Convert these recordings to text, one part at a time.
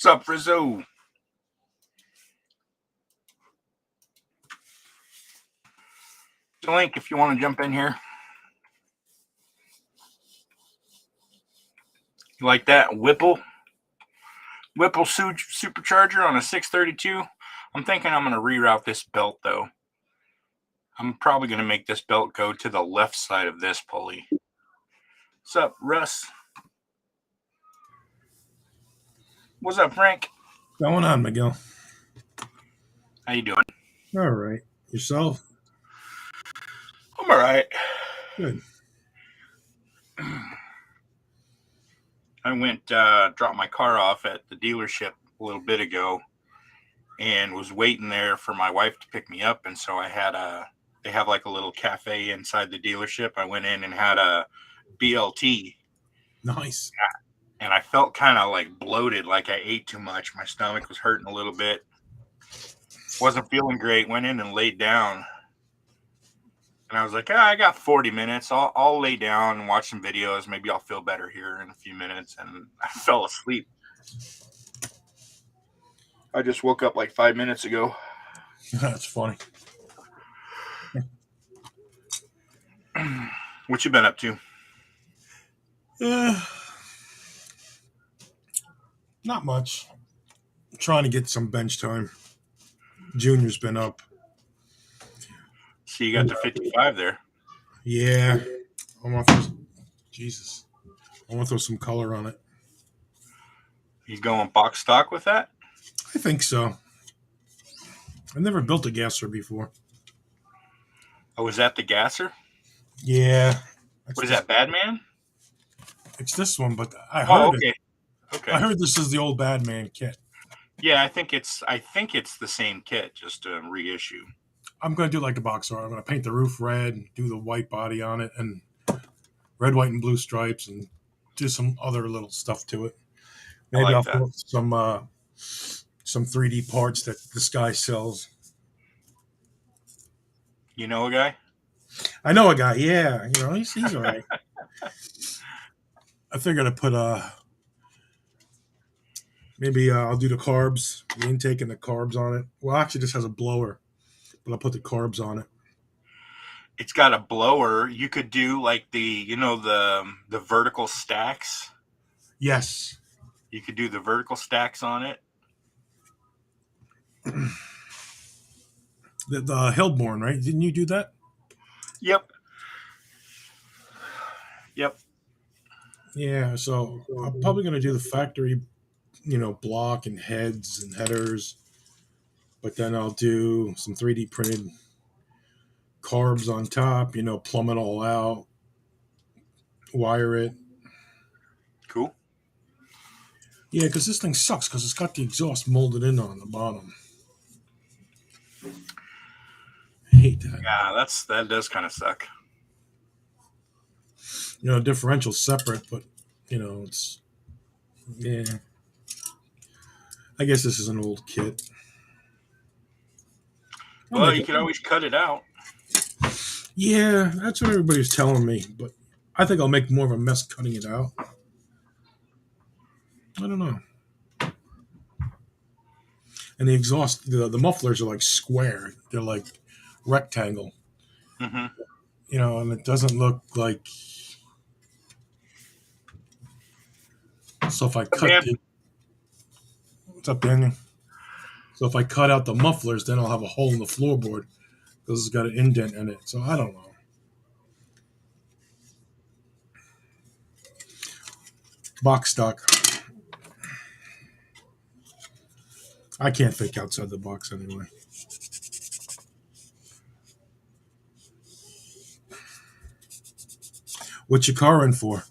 What's up, Rizzo? Link, if you want to jump in here. You like that Whipple supercharger on a 632? I'm thinking I'm going to reroute this belt, though. I'm probably going to make this belt go to the left side of this pulley. What's up, Russ? What's up, Frank? What's going on, Miguel? How you doing? All right. Yourself? I'm all right. Good. I went dropped my car off at the dealership a little bit ago and was waiting there for my wife to pick me up. And so they have like a little cafe inside the dealership. I went in and had a BLT. Nice. And I felt kind of like bloated, like I ate too much. My stomach was hurting a little bit. Wasn't feeling great. Went in and laid down. And I was like, I got 40 minutes. I'll lay down and watch some videos. Maybe I'll feel better here in a few minutes. And I fell asleep. I just woke up like 5 minutes ago. That's funny. What you been up to? Not much. I'm trying to get some bench time. Junior's been up. So you got the 55 there. Yeah. I want to throw some color on it. You going box stock with that? I think so. I've never built a gasser before. Oh, is that the gasser? Yeah. What is that, Badman? It's this one, but I heard okay. it. Okay. I heard this is the old Badman kit. Yeah, I think it's the same kit, just a reissue. I'm going to do like the box art. I'm going to paint the roof red, do the white body on it, and red, white, and blue stripes, and do some other little stuff to it. Maybe I'll put some 3D parts that this guy sells. You know a guy? I know a guy. Yeah, he's all right. I figured I'd put maybe I'll do the carbs, the intake and the carbs on it. Well, actually, this has a blower, but I'll put the carbs on it. It's got a blower. You could do like the vertical stacks. Yes. You could do the vertical stacks on it. The Hillborn, right? Didn't you do that? Yep. Yeah, so I'm probably going to do the factory, block and heads and headers. But then I'll do some 3D printed carbs on top, plumb it all out, wire it. Cool. Yeah, because this thing sucks because it's got the exhaust molded in on the bottom. I hate that. Yeah, that does kind of suck. Differential's separate, but it's I guess this is an old kit. Well, you could always cut it out. Yeah, that's what everybody's telling me, but I think I'll make more of a mess cutting it out. I don't know. And the exhaust, the mufflers are like square. They're like rectangle. Mm-hmm. And it doesn't look like. So if I cut what's up, Daniel? So if I cut out the mufflers, then I'll have a hole in the floorboard because it's got an indent in it. So I don't know. Box stock. I can't think outside the box anyway. What's your car in for?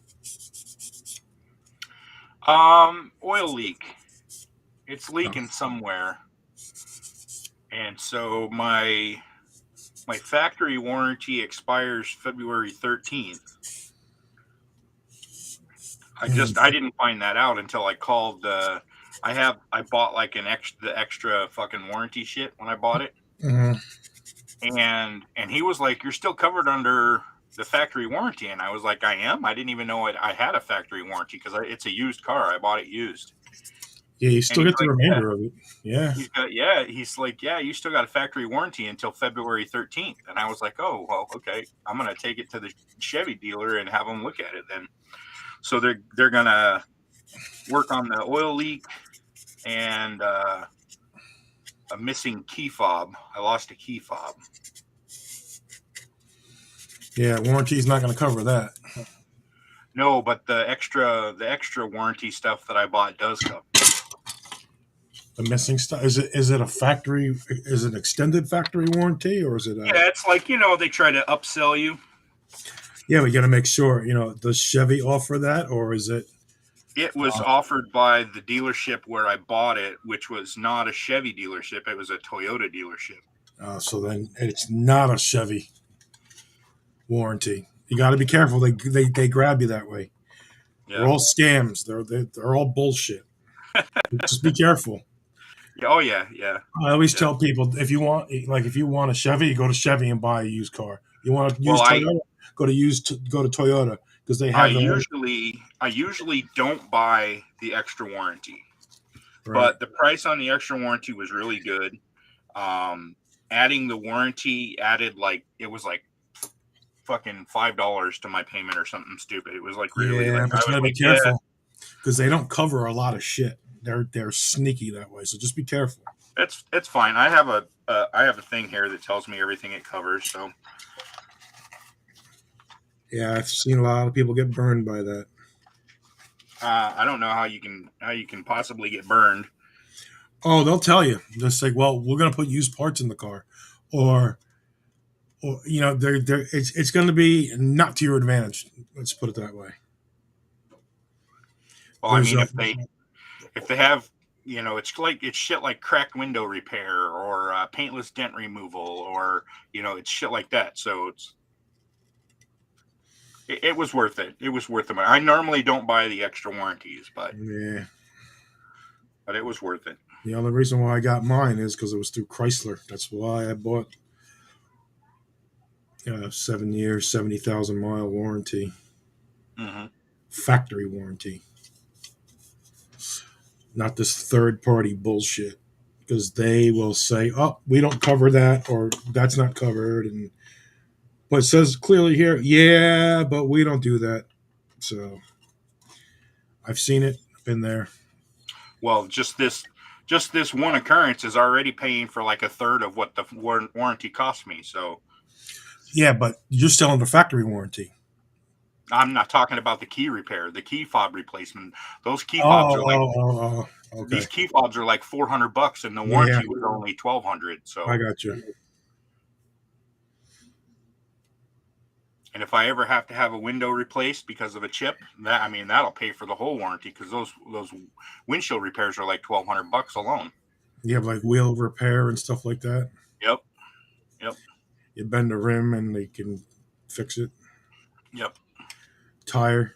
Oil leak. It's leaking somewhere. And so my factory warranty expires February 13th. I didn't find that out until I called I bought like the extra fucking warranty shit when I bought it. Mm-hmm. And he was like, "You're still covered under the factory warranty." And I was like, "I am? I didn't even know I had a factory warranty because it's a used car. I bought it used." Yeah, you And still he's get the like, yeah, remainder of it. Yeah. he's like, yeah, you still got a factory warranty until February 13th. And I was like, oh, well, okay, I'm gonna take it to the Chevy dealer and have them look at it then. So they're gonna work on the oil leak and a missing key fob. I lost a key fob. Yeah, warranty's not going to cover that. No, but the extra warranty stuff that I bought does cover. The missing stuff, is it a factory? Is it extended factory warranty, or is it a? Yeah, it's like they try to upsell you. Yeah, we got to make sure. Does Chevy offer that, or is it? It was offered by the dealership where I bought it, which was not a Chevy dealership. It was a Toyota dealership. So then it's not a Chevy warranty. You got to be careful. They grab you that way. They're Yeah. all scams. They're all bullshit. Just be careful. Yeah. Oh yeah. Yeah. I always Yeah. tell people, if you want a Chevy, you go to Chevy and buy a used car. You want to Well, use Toyota, go to Toyota because they I have the usually don't buy the extra warranty, right. but the price on the extra warranty was really good. Adding the warranty added it was like fucking $5 to my payment or something stupid. It was like really Yeah, like but I you was gotta be like, yeah, careful because they don't cover a lot of shit. They're sneaky that way. So just be careful. it's fine. I have a thing here that tells me everything it covers. So Yeah, I've seen a lot of people get burned by that. I don't know how you can possibly get burned. Oh, they'll tell you. They'll say, "Well, we're gonna put used parts in the car," or it's going to be not to your advantage. Let's put it that way. Well, I There's mean, a if they have, it's shit like cracked window repair or paintless dent removal or it's shit like that. So it was worth it. It was worth the money. I normally don't buy the extra warranties, but yeah. it was worth it. The only reason why I got mine is because it was through Chrysler. That's why I bought 7 years, 70,000 mile warranty, Hmm. factory warranty, not this third party bullshit. Because they will say, "Oh, we don't cover that," or "That's not covered," and but it says clearly here, "Yeah, but we don't do that." So I've seen it, been there. Well, just this one occurrence is already paying for like a third of what the warranty cost me. So Yeah, but you're still under factory warranty. I'm not talking about the key repair, the key fob replacement. Those key fobs Oh, are like oh, oh, oh. these Okay. key fobs are like $400, and the Yeah, warranty was only 1,200. I So, got you. and if I ever have to have a window replaced because of a chip, that'll pay for the whole warranty because those windshield repairs are like $1,200 alone. You have like wheel repair and stuff like that. Yep, yep, You bend the rim and they can fix it. yep. Tire.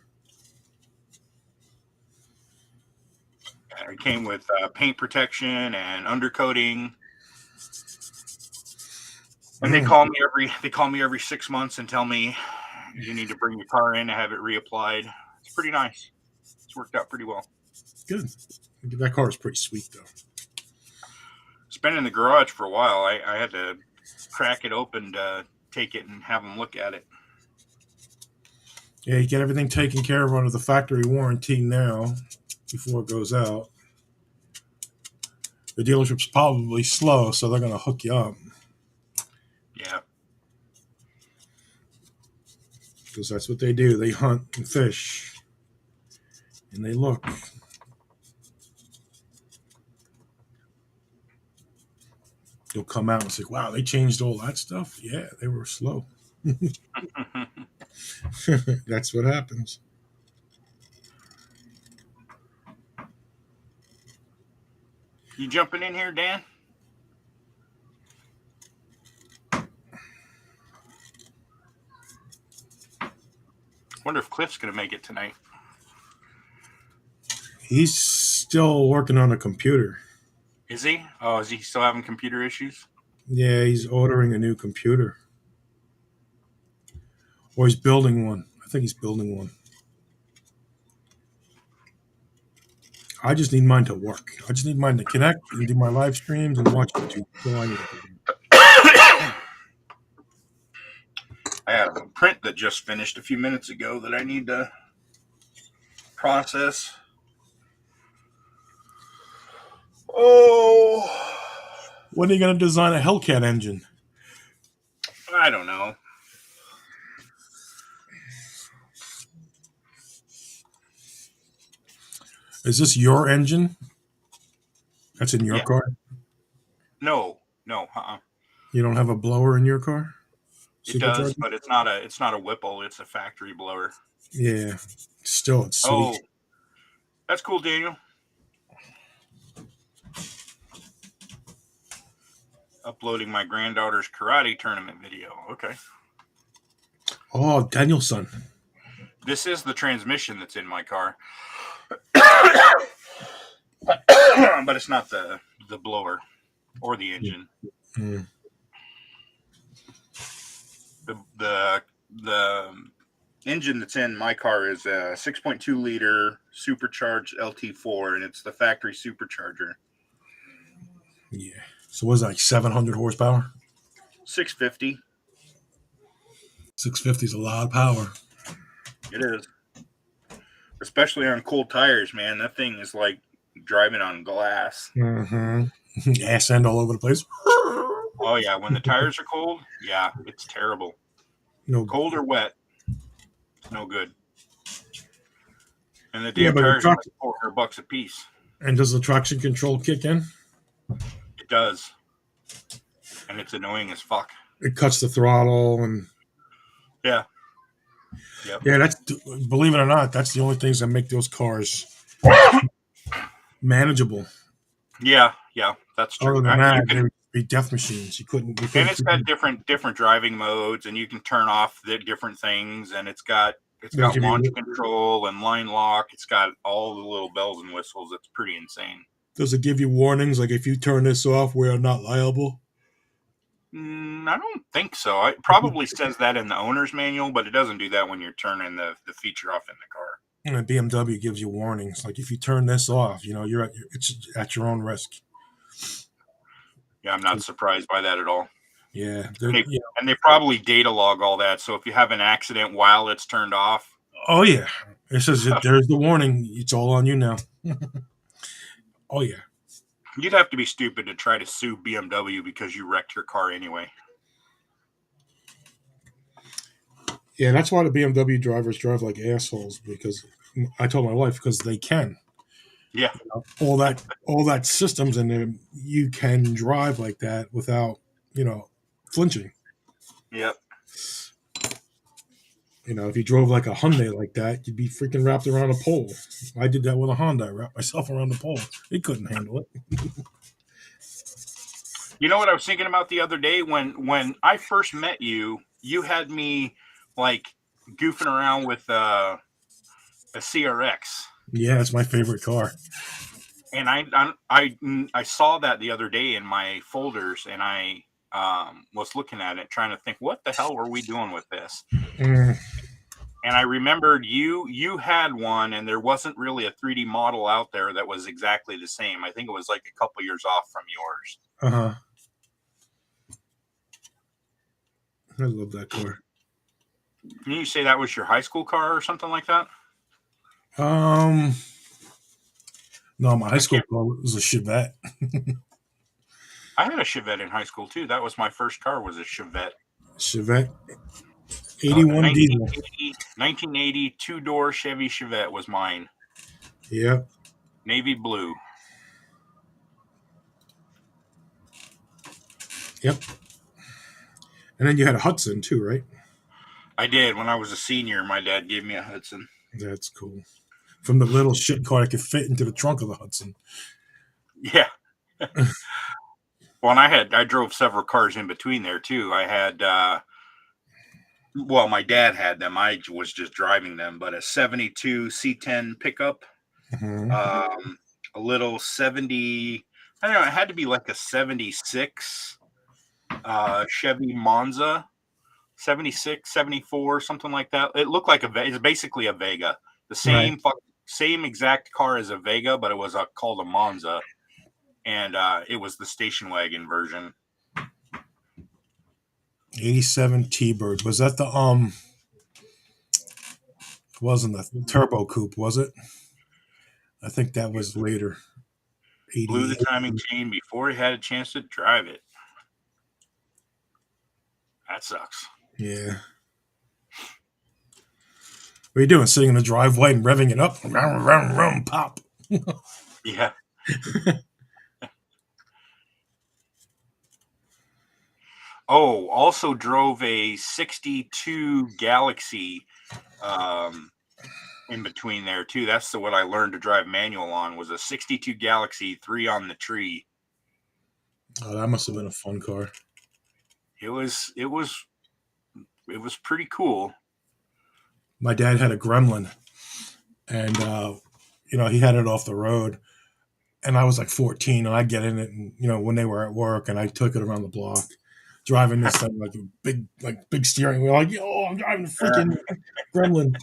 It came with paint protection and undercoating. And they Mm, call me every 6 months and tell me you need to bring your car in to have it reapplied. It's pretty nice. It's worked out pretty well. good. That car is pretty sweet though. It's been in the garage for a while. I had to crack it open to take it and have them look at it. Yeah, you get everything taken care of under the factory warranty now before it goes out. The dealership's probably slow, so they're going to hook you up Yeah. because that's what they do. They hunt and fish and they look. You'll come out and say, "Wow, they changed all that stuff." Yeah, they were slow. That's what happens. You jumping in here, Dan? Wonder if Cliff's gonna make it tonight. He's still working on a computer. Is he? Oh, is he still having computer issues? Yeah, he's ordering a new computer. Or he's building one. I think he's building one. I just need mine to work. I just need mine to connect and do my live streams and watch YouTube. That's all I need it to do. I have a print that just finished a few minutes ago that I need to process. Oh, When are you going to design a Hellcat engine? I don't know. Is this your engine? That's in your Yeah. car? No. You don't have a blower in your car? It does, Supercharger? but it's not a Whipple. It's a factory blower. Yeah. Still, it's sweet. Oh, that's cool, Daniel. Uploading my granddaughter's karate tournament video. Okay. Oh, Danielson. This is the transmission that's in my car. But it's not the blower or the engine. Mm. The engine that's in my car is a 6.2 liter supercharged LT4, and it's the factory supercharger. Yeah. So what is that, like 700 horsepower? 650. 650 is a lot of power. It is. Especially on cold tires, man. That thing is like driving on glass. Mm-hmm. Ass end all over the place. Oh, yeah. When the tires are cold, yeah, it's terrible. No. Cold or wet, it's no good. And the Yeah, damn but tires are like $400 a piece. And does the traction control kick in? It does. And it's annoying as fuck. It cuts the throttle and Yeah. Yep. yeah, that's, believe it or not, that's the only things that make those cars manageable. Yeah, that's true. Other than that, they would be death machines. You couldn't and it's got different driving modes, and you can turn off the different things, and it's got launch control and line lock. It's got all the little bells and whistles. It's pretty insane. Does it give you warnings like if you turn this off, we are not liable? I don't think so. It probably says that in the owner's manual, but it doesn't do that when you're turning the feature off in the car. And BMW gives you warnings like if you turn this off, you're it's at your own risk. Yeah, I'm not surprised by that at all. Yeah, and they probably data log all that. So if you have an accident while it's turned off, oh yeah, it says there's the warning. It's all on you now. Oh yeah. You'd have to be stupid to try to sue BMW because you wrecked your car anyway. Yeah, that's why the BMW drivers drive like assholes, because I told my wife because they can. Yeah. All that systems in there, you can drive like that without, flinching. Yep. If you drove like a Hyundai like that, you'd be freaking wrapped around a pole. I did that with a Honda. I wrapped myself around the pole. It couldn't handle it. You know what I was thinking about the other day? When I first met you, you had me like goofing around with a CRX. Yeah, it's my favorite car. And I saw that the other day in my folders, and I was looking at it, trying to think, what the hell were we doing with this? And I remembered you had one, and there wasn't really a 3D model out there that was exactly the same. I think it was like a couple years off from yours. Uh-huh. I love that car. Can you say that was your high school car or something like that? No, my high school car was a Chevette. I had a Chevette in high school too. That was my first car, was a Chevette. Chevette 81 diesel. 1980 two-door Chevy Chevette was mine. Yep. Navy blue. Yep. And then you had a Hudson too, right? I did. When I was a senior, my dad gave me a Hudson. That's cool. From the little shit car that could fit into the trunk of the Hudson. Yeah. Well, and I drove several cars in between there too. I had, my dad had them. I was just driving them, but a 72 C10 pickup, Mm-hmm. a little 70, I don't know, it had to be like a 76 Chevy Monza, 76, 74, something like that. It looked like it's basically a Vega. The same fucking same exact car as a Vega, but it was called a Monza, and it was the station wagon version. 87 T-Bird. Was that the wasn't the turbo coupe, was it? I think that was later. Blew the 88. timing chain before he had a chance to drive it. That sucks. Yeah. What are you doing? Sitting in the driveway and revving it up? Rum, rum, rum, pop. Yeah. Oh, also drove a 62 Galaxy in between there too. That's what I learned to drive manual on, was a 62 Galaxy 3 on the tree. Oh, that must have been a fun car. It was pretty cool. My dad had a Gremlin, and he had it off the road, and I was like 14, and I get in it, and when they were at work, and I took it around the block, driving this thing like a big steering wheel, like, yo, I'm driving a freaking Gremlin.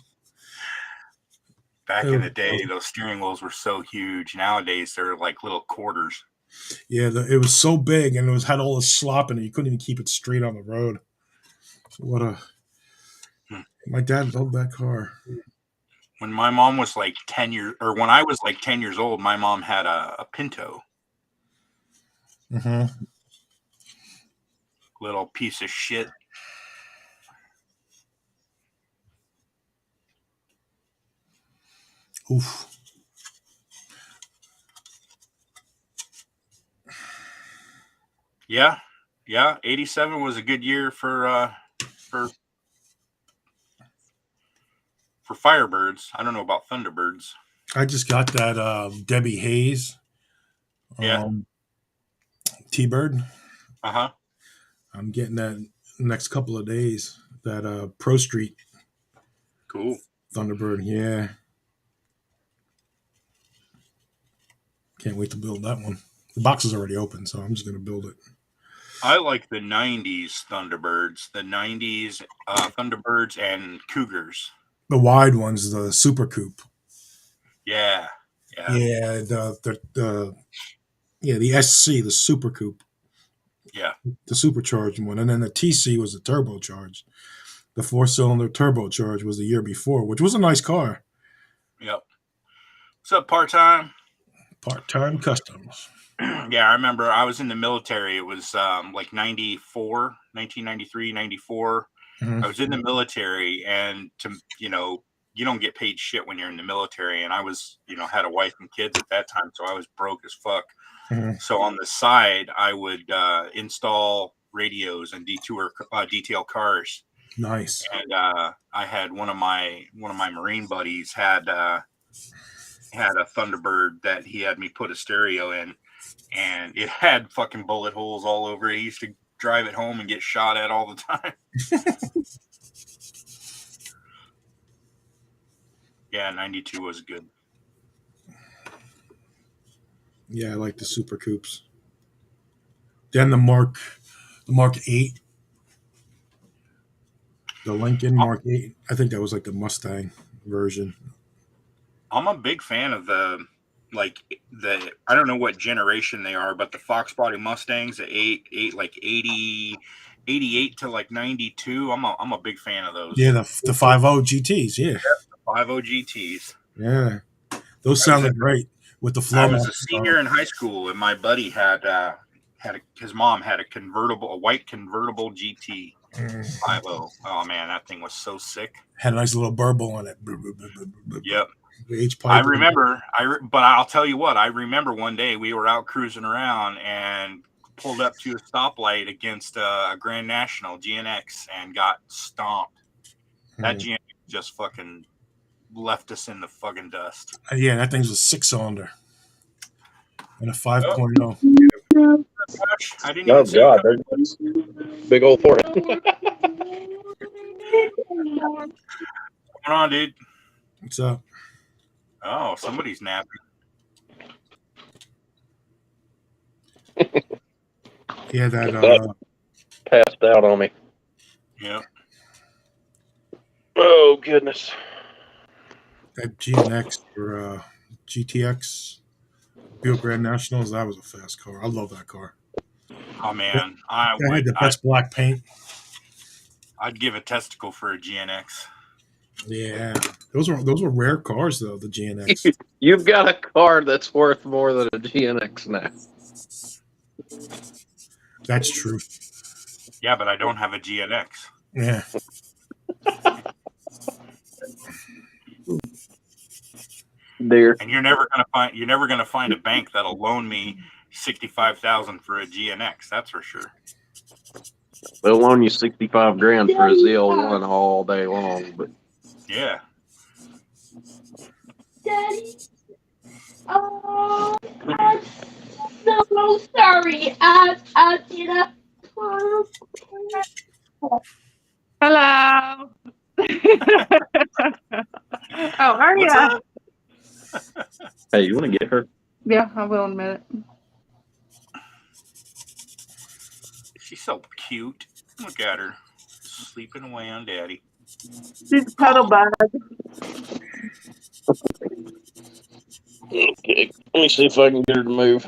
Back in the day, those steering wheels were so huge. Nowadays, they're like little quarters. Yeah, it was so big, and had all this slop in it. You couldn't even keep it straight on the road. My dad loved that car. When my mom was like 10 years, or when I was like 10 years old, my mom had a Pinto. Mm-hmm. Little piece of shit. Oof. Yeah. 87 was a good year for Firebirds. I don't know about Thunderbirds. I just got that Debbie Hayes T-Bird. Uh-huh. I'm getting that next couple of days. That Pro Street. Cool. Thunderbird, yeah. Can't wait to build that one. The box is already open, so I'm just going to build it. I like the 90s Thunderbirds. The 90s Thunderbirds and Cougars. The wide ones, the Super Coupe. Yeah. Yeah, the SC, the Super Coupe. Yeah. The supercharged one. And then the TC was the turbocharged. The 4-cylinder turbocharged was the year before, which was a nice car. Yep. What's up, part-time? Part-time customs. Yeah, I remember I was in the military. It was like 1993, 94. Mm-hmm. I was in the military, and you don't get paid shit when you're in the military. And I was, had a wife and kids at that time, so I was broke as fuck. Mm-hmm. So on the side, I would install radios and detail cars. Nice. And I had one of my Marine buddies had a Thunderbird that he had me put a stereo in, and it had fucking bullet holes all over it. He used to drive it home and get shot at all the time. Yeah, 92 was good. Yeah, I like the Super Coupes. Then the Mark 8. The Lincoln Mark 8. I think that was like the Mustang version. I'm a big fan of I don't know what generation they are, but the Fox body Mustangs, the 88 to like 92. I'm a big fan of those. Yeah, the 50 GTs. Yeah, the 50 GTs. Yeah, those sounded great with the flow. I was a senior in high school, and my buddy his mom had a white convertible GT 50. Oh man, that thing was so sick. Had a nice little burble on it. Yep. I remember. But I'll tell you what. I remember one day we were out cruising around and pulled up to a stoplight against a Grand National GNX and got stomped. That GNX just fucking left us in the fucking dust. Yeah, that thing's a 6-cylinder and a 5.0. I didn't even see God, big old forehead. What's going on, dude? What's up? Oh, somebody's napping. Yeah, that passed out on me. Yeah. Oh goodness. that GNX or GTX Buick Grand Nationals. That was a fast car. I love that car. Oh That, man, that had the best black paint. I'd give a testicle for a GNX. Yeah, those were rare cars though. The GNX. You've got a car that's worth more than a GNX now. That's true. Yeah, but I don't have a GNX. Yeah. Dear. And you're never gonna find a bank that'll loan me $65,000 for a GNX. That's for sure. They'll loan you 65 grand for a ZL1 all day long, but Yeah. Daddy. Oh, I'm so sorry. I did a. Hello. Oh, are What's you? up? hey, you want to get her? Yeah, I will in a minute. She's so cute. Look at her. Sleeping away on daddy. She's a cuddle bug. Okay, let me see if I can get her to move.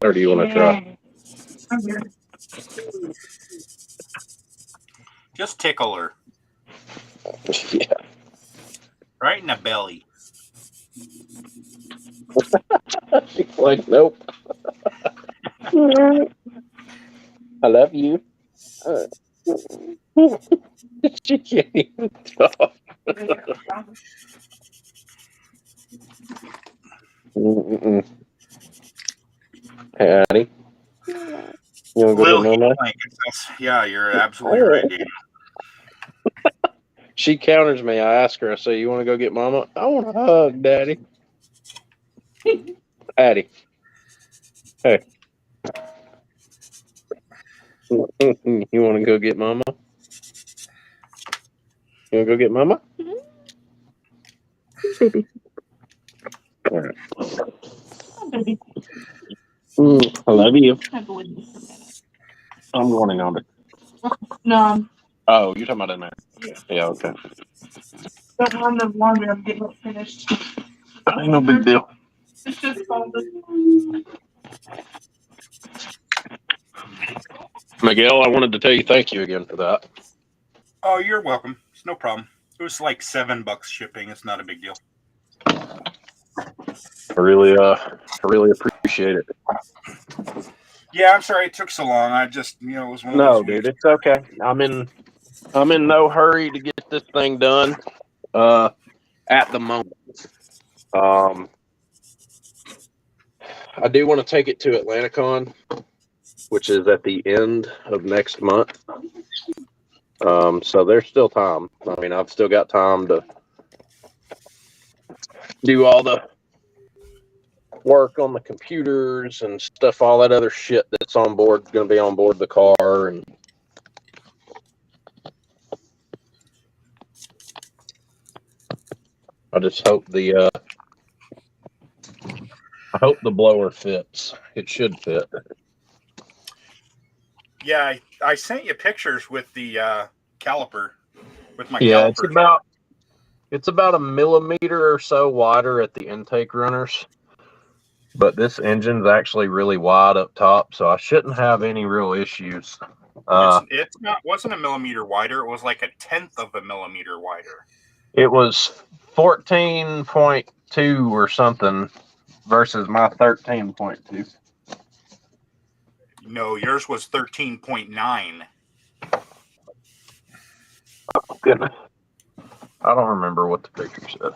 Or do you want to try? I'm here. Just tickle her. Yeah. Right in the belly. She's like, nope. I love you. She can't even talk. Hey, Addie. You want to go Little to heat Mama? blankets. Yeah, you're absolutely right, Daniel. She counters me. I ask her, I say, you want to go get Mama? I want a hug, Daddy. Addie. Hey. You want to go get Mama? You want to go get Mama? Baby. All right. Oh, baby. I love you. Have a with me for a minute. I'm running on it. No, Oh, you're talking about in there? Yeah, okay. don't mind the laundry. I'm getting it finished. Ain't no big deal. It's just folded. Miguel, I wanted to tell you thank you again for that. Oh, you're welcome. It's no problem. It was like $7 shipping. It's not a big deal. I really appreciate it. Yeah, I'm sorry it took so long. I just, it was one of No, those dude, weeks. it's okay. I'm in no hurry to get this thing done. At the moment. I do want to take it to Atlanticon, which is at the end of next month. So there's still time. I mean, I've still got time to do all the work on the computers and stuff, all that other shit that's on board, going to be on board the car. And I just hope the blower fits. It should fit. Yeah, I sent you pictures with the caliper, with my Yeah, caliper. it's about a millimeter or so wider at the intake runners, but this engine's actually really wide up top, so I shouldn't have any real issues. Wasn't a millimeter wider. It was like 1/10 of a millimeter wider. It was 14.2 or something versus my 13.2. No, yours was 13.9. Oh, goodness. I don't remember what the picture said.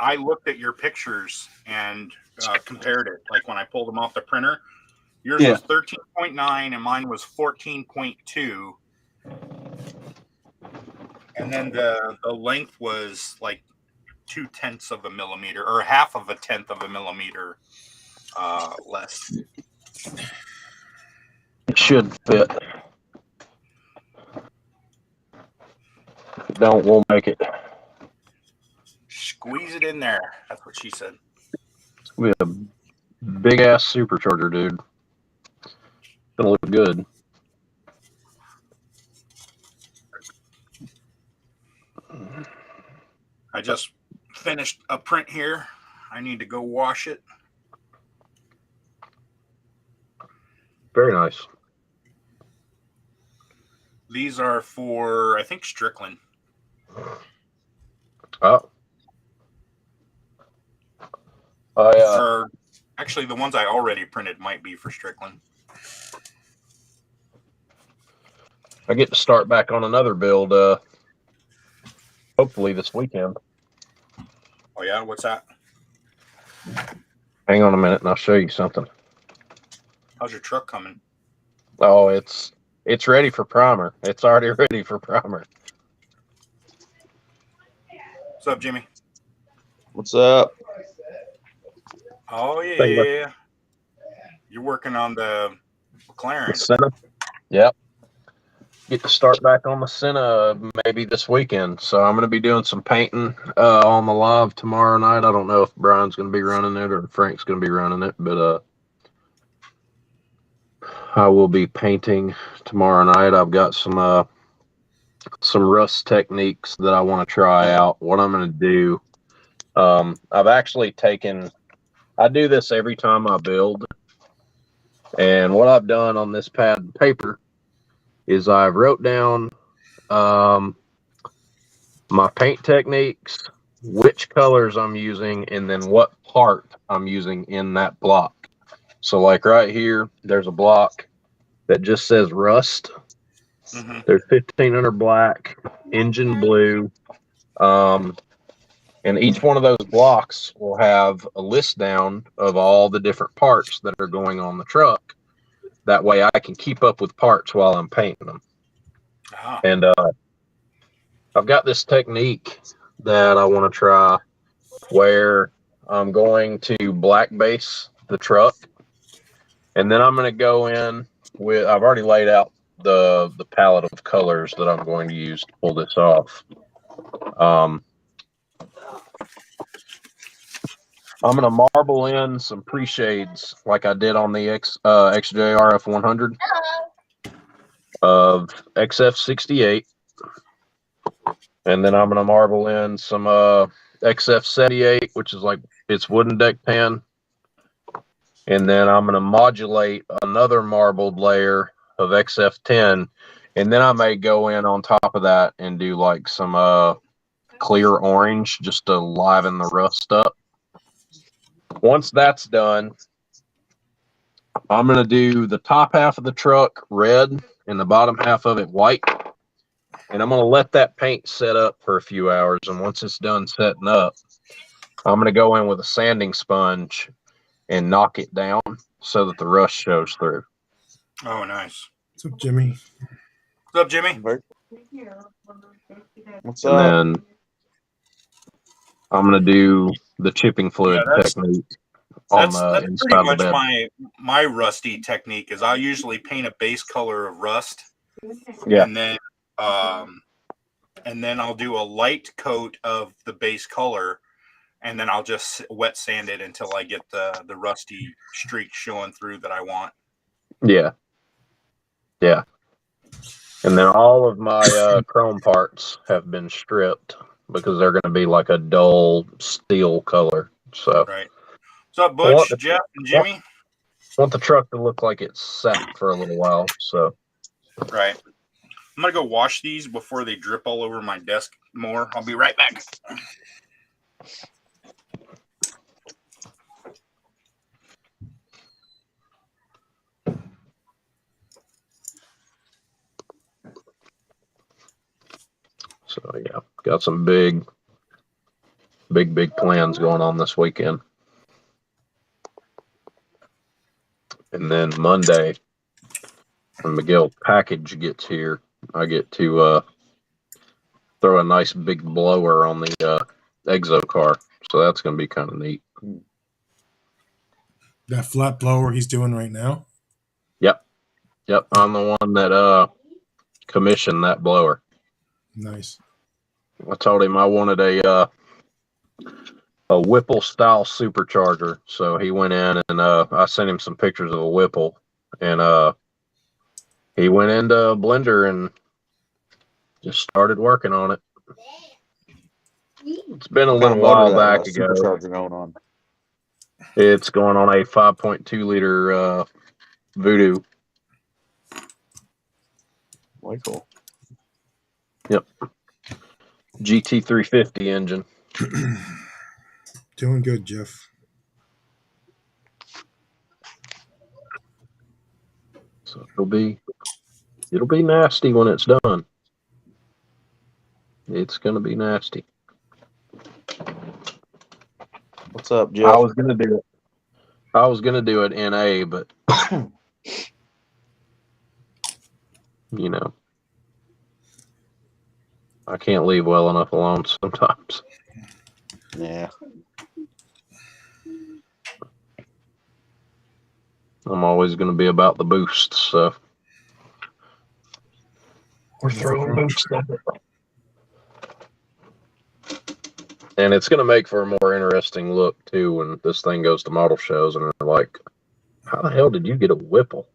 I looked at your pictures and compared it. Like when I pulled them off the printer, yours was 13.9 and mine was 14.2. And then the length was like 0.2 of a millimeter or 0.5 of a millimeter less. It should fit. If it don't, we'll make it. Squeeze it in there. That's what she said. We have a big ass supercharger, dude. It's gonna look good. I just finished a print here. I need to go wash it. Very nice. These are for, I think, Strickland. Oh. Or actually, the ones I already printed might be for Strickland. I get to start back on another build, hopefully this weekend. Oh, yeah? What's that? Hang on a minute and I'll show you something. How's your truck coming? Oh, it's ready for primer. It's already ready for primer. What's up, Jimmy? What's up? Oh, yeah. You're working on the McLaren. Senna? Yep. Get to start back on the Senna maybe this weekend. So I'm going to be doing some painting on the live tomorrow night. I don't know if Brian's going to be running it or Frank's going to be running it, but I will be painting tomorrow night. I've got some rust techniques that I want to try out. What I'm going to do, I've actually I do this every time I build. And what I've done on this pad of paper is I've wrote down my paint techniques, which colors I'm using, and then what part I'm using in that block. So like right here, there's a block that just says rust. Mm-hmm. There's 1500 black, engine blue, and each one of those blocks will have a list down of all the different parts that are going on the truck. That way I can keep up with parts while I'm painting them. Uh-huh. And I've got this technique that I want to try where I'm going to black base the truck. And then I'm going to go in with, I've already laid out the palette of colors that I'm going to use to pull this off. I'm going to marble in some pre-shades like I did on the XJRF 100 of XF68. And then I'm going to marble in some XF78, which is like its wooden deck pan. And then I'm going to modulate another marbled layer of XF10. And then I may go in on top of that and do like some clear orange just to liven the rust up. Once that's done, I'm going to do the top half of the truck red and the bottom half of it white. And I'm going to let that paint set up for a few hours. And once it's done setting up, I'm going to go in with a sanding sponge and knock it down so that the rust shows through. Oh, nice. What's up, Jimmy? What's up, Jimmy? What's And up? then I'm going to do the chipping fluid technique on That's the pretty inside of the much bed. my rusty technique is I usually paint a base color of rust. Yeah. And then I'll do a light coat of the base color, and then I'll just wet sand it until I get the rusty streak showing through that I want. Yeah. Yeah. And then all of my chrome parts have been stripped because they're going to be like a dull steel color. So, right. What's up, Butch, Jeff, and Jimmy? Want the truck to look like it's sat for a little while. So, right. I'm going to go wash these before they drip all over my desk more. I'll be right back. So yeah, got some big plans going on this weekend. And then Monday, when Miguel's package gets here, I get to throw a nice big blower on the exo car. So that's going to be kind of neat. That flat blower he's doing right now? Yep. I'm the one that commissioned that blower. Nice. I told him I wanted a Whipple style supercharger. So he went in and I sent him some pictures of a Whipple, and he went into Blender and just started working on it. It's been a What kind little of motor while that back got ago. supercharger going on? It's going on a 5.2 liter Voodoo. Way cool. Yep. GT350 engine. Doing good, Jeff. So it'll be nasty when it's done. It's gonna be nasty. What's up, I Jeff? was gonna do it NA, but you know, I can't leave well enough alone sometimes. Yeah. I'm always gonna be about the boosts, so we're throwing boosts at it. And it's gonna make for a more interesting look too when this thing goes to model shows and they're like, how the hell did you get a Whipple?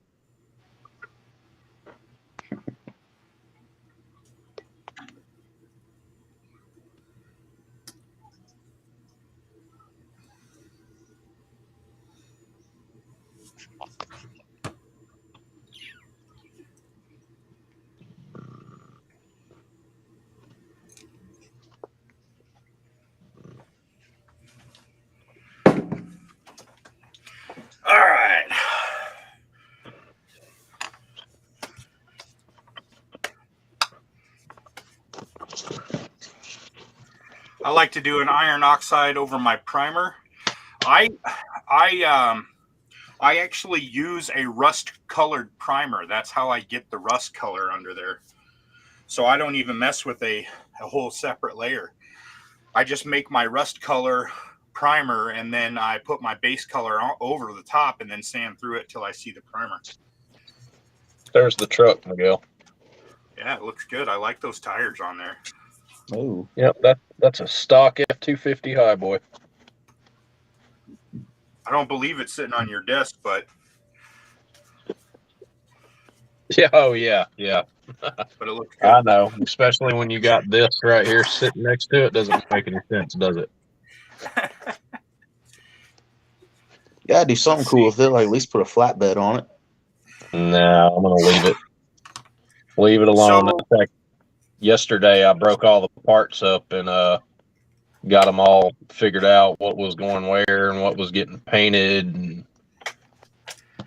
All right. I like to do an iron oxide over my primer. I actually use a rust colored primer. That's how I get the rust color under there. So I don't even mess with a whole separate layer. I just make my rust color primer and then I put my base color over the top and then sand through it till I see the primer. There's the truck, Miguel. Yeah, it looks good. I like those tires on there. Oh. Yep, that's a stock F-250 high boy. I don't believe it's sitting on your desk, but Yeah, oh yeah. it looks good. I know, especially when you got this right here sitting next to it. Doesn't make any sense, does it? You gotta do something cool with it, like at least put a flatbed on it. No, I'm gonna leave it. Leave it alone. So, In fact, yesterday I broke all the parts up and got them all figured out what was going where and what was getting painted and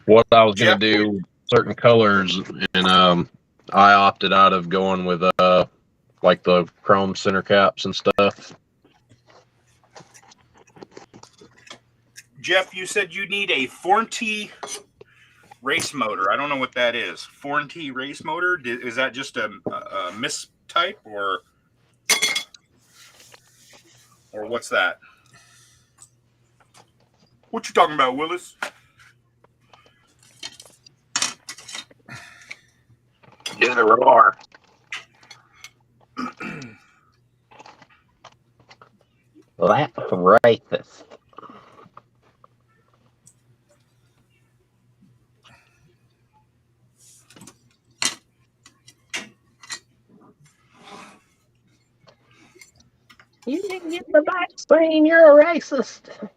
what I was gonna Jeff, do certain colors, and I opted out of going with like the chrome center caps and stuff. Jeff, you said you need a Fornty race motor. I don't know what that is. Fornty race motor? Is that just a mistype or what's that? What you talking about, Willis? Get a roar. That's racist. You didn't get the vaccine, you're a racist.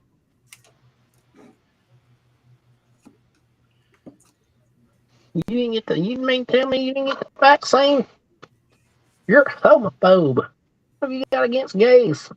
You mean tell me you didn't get the vaccine? You're a homophobe. What have you got against gays?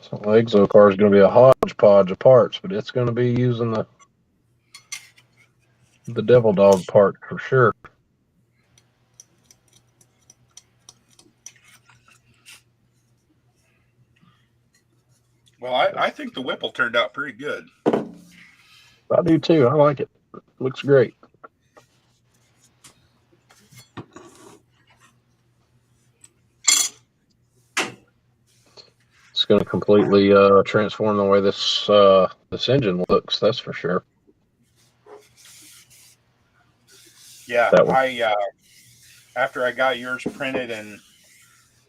So the Exo car is going to be a hodgepodge of parts, but it's going to be using the devil dog part for sure. Well, I think the Whipple turned out pretty good. I do too. I like it. Looks great. It's going to completely transform the way this this engine looks. That's for sure. Yeah, That one. After I got yours printed and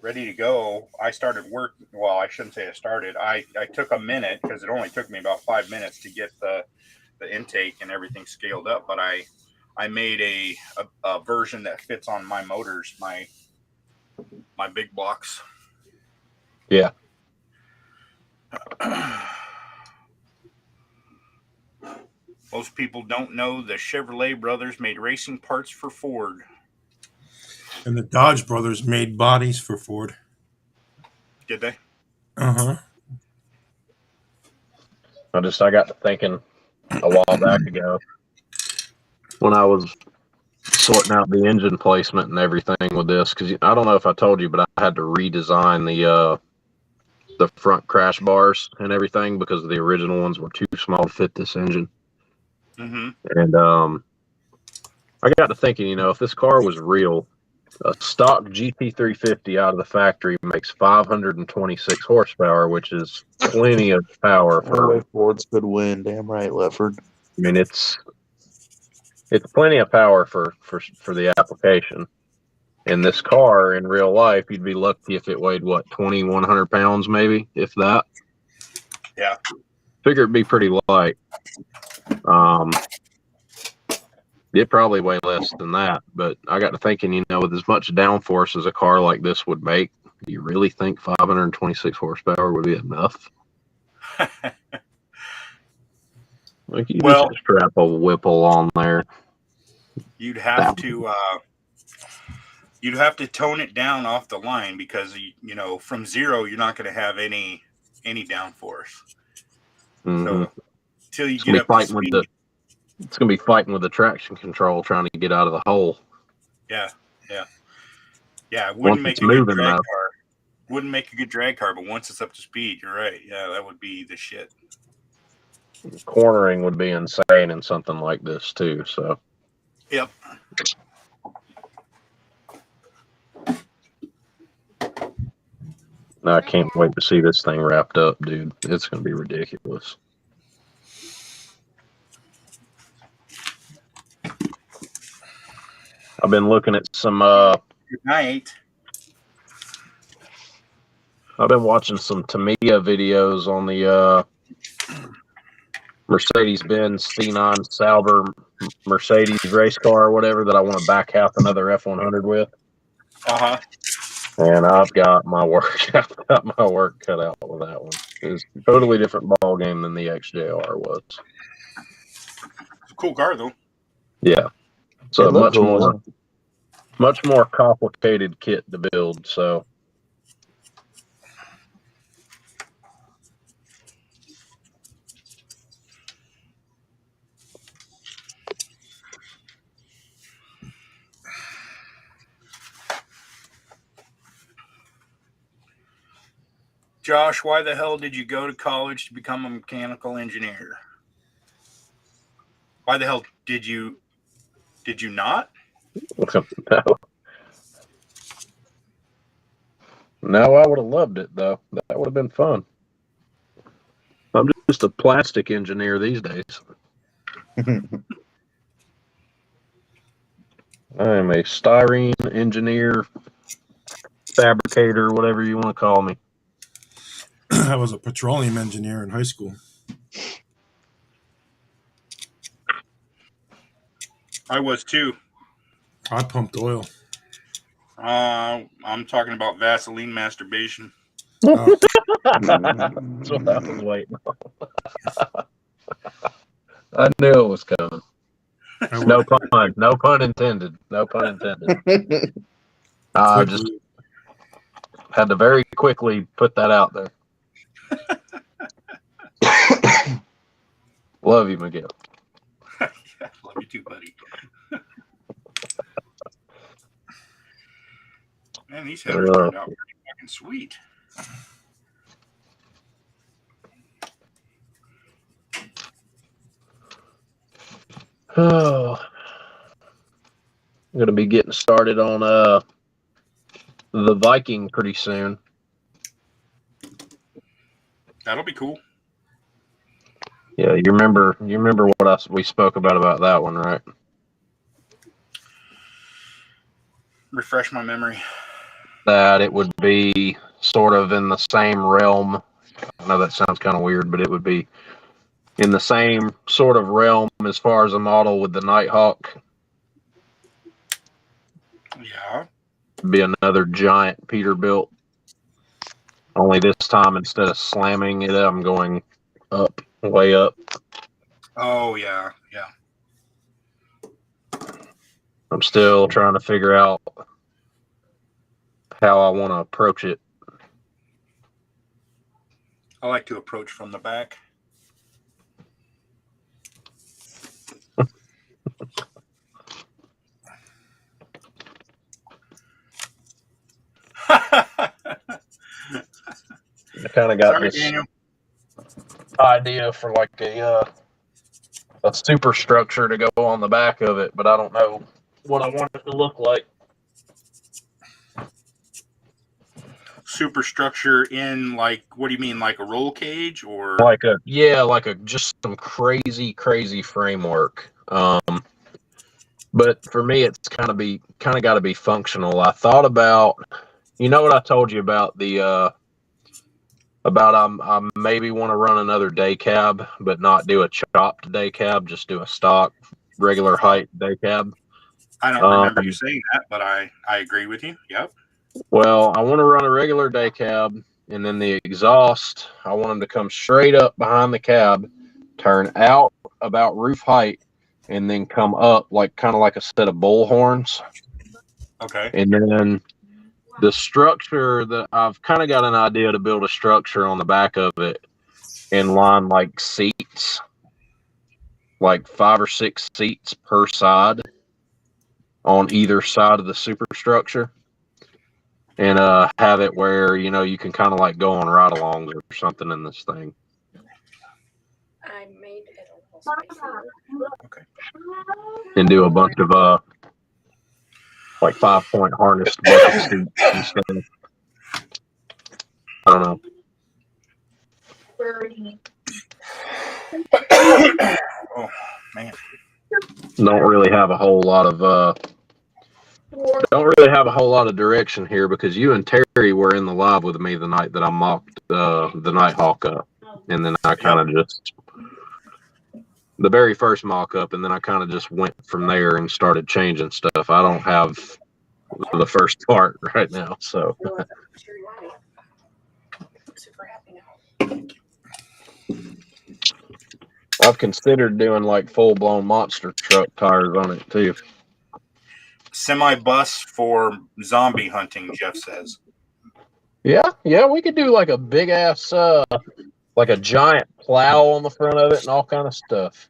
ready to go, I started work. Well, I shouldn't say I started. I took a minute because it only took me about 5 minutes to get the intake and everything scaled up. But I made a version that fits on my motors, my big blocks. Yeah. Most people don't know the Chevrolet brothers made racing parts for Ford. And the Dodge brothers made bodies for Ford. Did they? Uh-huh. I got to thinking a while back ago when I was sorting out the engine placement and everything with this, because I don't know if I told you, but I had to redesign the front crash bars and everything because the original ones were too small to fit this engine. Mm-hmm. And I got to thinking, if this car was real, a stock GT350 out of the factory makes 526 horsepower, which is plenty of power for. Ford's good win. Damn right, Lefford. I mean, it's plenty of power for the application. In this car, in real life, you'd be lucky if it weighed, 2,100 pounds, maybe, if that. Yeah. Figure it'd be pretty light. It probably weigh less than that, but I got to thinking, with as much downforce as a car like this would make, do you really think 526 horsepower would be enough? Like, you just strap a Whipple on there. You'd have to tone it down off the line because from zero you're not going to have any downforce. Mm-hmm. So until you get up to speed, it's going to be fighting with the traction control trying to get out of the hole. Yeah. It wouldn't make a good drag car. Wouldn't make a good drag car, but once it's up to speed, you're right. Yeah, that would be the shit. Cornering would be insane in something like this too. So. Yep. I can't wait to see this thing wrapped up, dude. It's going to be ridiculous. I've been looking at some. Good night. I've been watching some Tamiya videos on the Mercedes-Benz C9 Sauber Mercedes race car or whatever that I want to back half another F100 with. Uh-huh. And I've got my work cut out with that one. It's a totally different ball game than the XJR was. It's a cool car though. Yeah. So much more complicated kit to build, so Josh, why the hell did you go to college to become a mechanical engineer? Why the hell did you not? No, I would have loved it though. That would have been fun. I'm just a plastic engineer these days. I am a styrene engineer, fabricator, whatever you want to call me. I was a petroleum engineer in high school. I was too. I pumped oil. I'm talking about Vaseline masturbation. Oh. That's what I was waiting on. I knew it was coming. No pun intended. No pun intended. I just had to very quickly put that out there. Love you, Miguel. Yeah, love you too, buddy. Man, these headers turned out pretty fucking sweet. Oh, I'm gonna be getting started on the Viking pretty soon. That'll be cool. Yeah, you remember what we spoke about that one, right? Refresh my memory. That it would be sort of in the same realm. I know that sounds kind of weird, but it would be in the same sort of realm as far as a model with the Nighthawk. Yeah. Be another giant Peterbilt. Only this time, instead of slamming it, I'm going up, way up. Oh yeah, yeah. I'm still trying to figure out how I want to approach it. I like to approach from the back. I kind of got Sorry, this Daniel. idea for like a superstructure to go on the back of it, but I don't know what I want it to look like. Superstructure in like, what do you mean, like a roll cage or? Like just some crazy framework. But for me, it's kind of got to be functional. I thought about, you know what I told you about the about I maybe want to run another day cab, but not do a chopped day cab, just do a stock regular height day cab. I don't remember you saying that, but I agree with you. Yep. Well, I want to run a regular day cab, and then the exhaust, I want them to come straight up behind the cab, turn out about roof height, and then come up like kind of like a set of bull horns. Okay. And then the structure that I've kind of got an idea to build a structure on the back of it and line like seats, like 5 or 6 seats per side on either side of the superstructure, and have it where you can kind of like go on ride-alongs or something in this thing. I made it a little spicy. Okay. And do a bunch of like 5-point harnessed bucket seats and stuff. I don't know. Oh man. Don't really have a whole lot of direction here because you and Terry were in the live with me the night that I mocked the Nighthawk up, and then I kind of just the very first mock up, and then I kind of just went from there and started changing stuff. I don't have the first part right now, so. Super happy now. I've considered doing like full-blown monster truck tires on it too. Semi-bus for zombie hunting, Jeff says. Yeah, we could do like a big ass, like a giant plow on the front of it and all kind of stuff.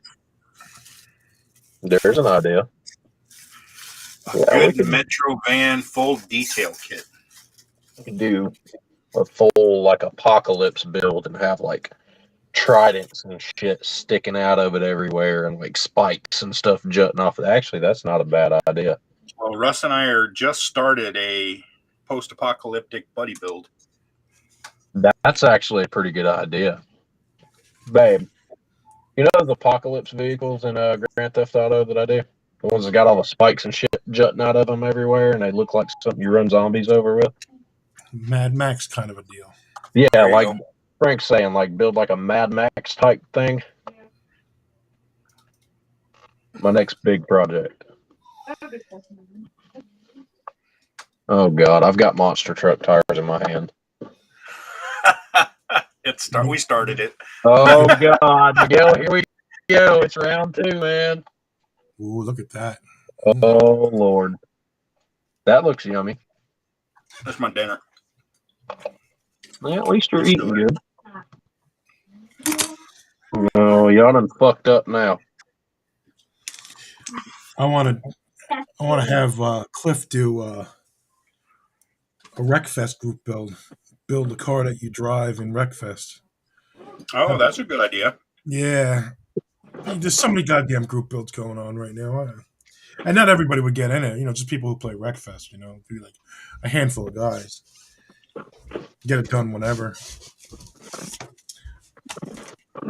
There's an idea. Good Metro van full detail kit. We could do a full like apocalypse build and have like tridents and shit sticking out of it everywhere and like spikes and stuff jutting off. Actually, that's not a bad idea. Well, Russ and I are just started a post-apocalyptic buddy build. That's actually a pretty good idea. Babe, you know those apocalypse vehicles in Grand Theft Auto that I do? The ones that got all the spikes and shit jutting out of them everywhere and they look like something you run zombies over with? Mad Max kind of a deal. Yeah, like Frank's saying, like build like a Mad Max type thing. My next big project. Oh God, I've got monster truck tires in my hand. We started it. Oh God, Miguel, here we go. It's round 2, man. Ooh, look at that. Oh Lord, that looks yummy. That's my dinner. Well, at least you're eating good. Oh, y'all done fucked up now. I want to have Cliff do a Wreckfest group build a car that you drive in Wreckfest. Oh, that's a good idea. Yeah, there's so many goddamn group builds going on right now, and not everybody would get in it. Just people who play Wreckfest. Be like a handful of guys. Get it done whenever.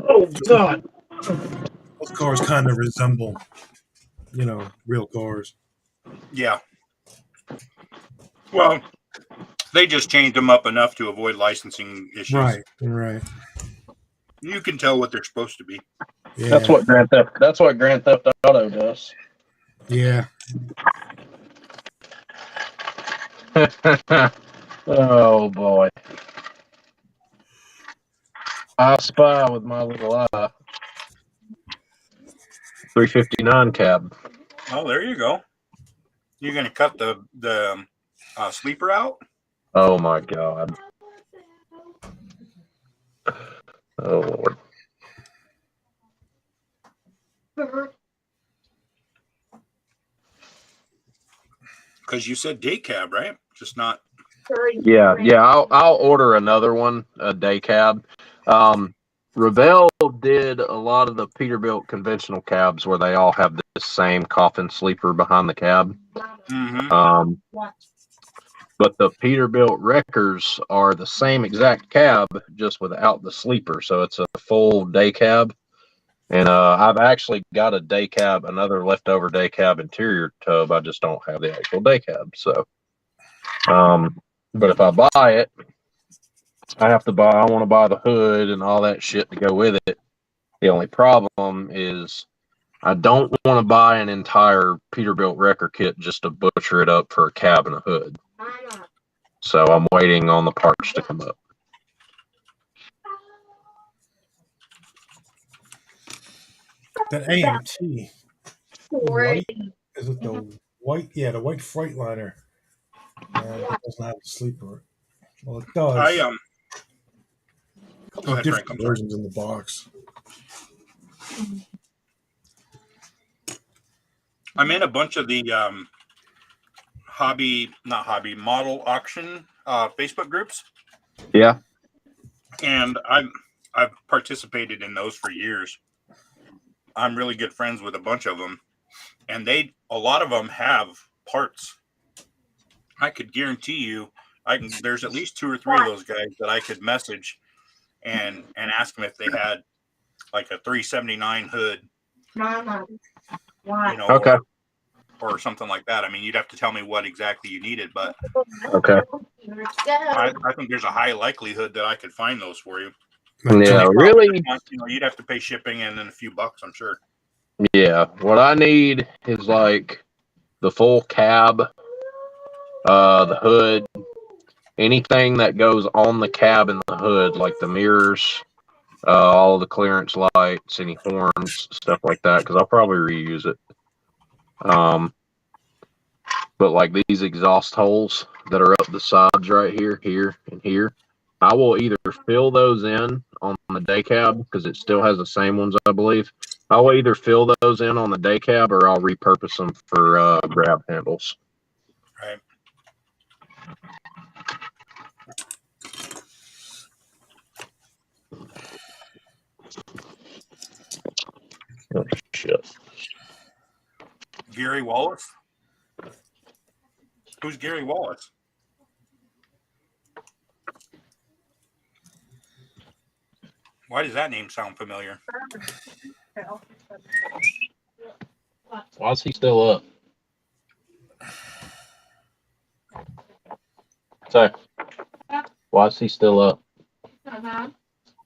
Oh God! Those cars kind of resemble, real cars. Yeah. Well, they just changed them up enough to avoid licensing issues. Right. You can tell what they're supposed to be. Yeah. That's what Grand Theft Auto does. Yeah. Oh boy! I spy with my little eye. 359 cab. Oh, there you go. You're going to cut the sleeper out? Oh my God! Oh Lord! Because you said day cab, right? Just not. Yeah. I'll order another one, a day cab. Revell did a lot of the Peterbilt conventional cabs where they all have the same coffin sleeper behind the cab. Mm-hmm. But the Peterbilt Wreckers are the same exact cab, just without the sleeper. So it's a full day cab. And I've actually got a day cab, another leftover day cab interior tub. I just don't have the actual day cab. So, but if I buy it, I want to buy the hood and all that shit to go with it. The only problem is I don't want to buy an entire Peterbilt Wrecker kit just to butcher it up for a cab and a hood. So I'm waiting on the parts to come up. That AMT, white, is it the white? Yeah, the white Freightliner. It doesn't have a sleeper. Well, it does. I A Go couple of ahead, Frank. different versions in the box. I'm in a bunch of the model auction Facebook groups. Yeah. And I've participated in those for years. I'm really good friends with a bunch of them, and a lot of them have parts. I could guarantee you, there's at least 2 or 3 of those guys that I could message and ask them if they had like a 379 hood, Okay. or something like that. I mean, you'd have to tell me what exactly you needed, but Okay. I think there's a high likelihood that I could find those for you. Yeah, really. You'd have to pay shipping and then a few bucks, I'm sure. Yeah. What I need is like the full cab, the hood, anything that goes on the cab and the hood, like the mirrors, all the clearance lights, any horns, stuff like that, because I'll probably reuse it. But like these exhaust holes that are up the sides right here, here, and here, I will either fill those in on the day cab because it still has the same ones, I believe. I will either fill those in on the day cab or I'll repurpose them for grab handles. Right. Oh, shit. Gary Wallace? Who's Gary Wallace? Why does that name sound familiar? Why is he still up? So, why is he still up?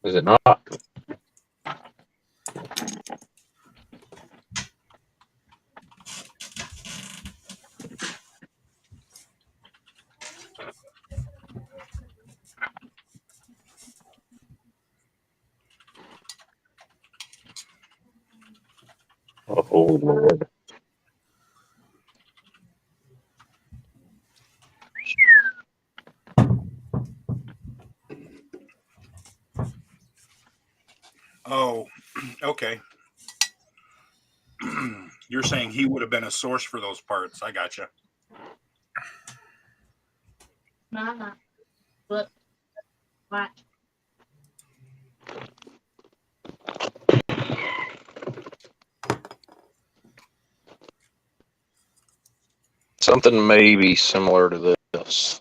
Is it not? Oh, Lord. Oh, okay. You're saying he would have been a source for those parts. I gotcha. But what? Something maybe similar to this.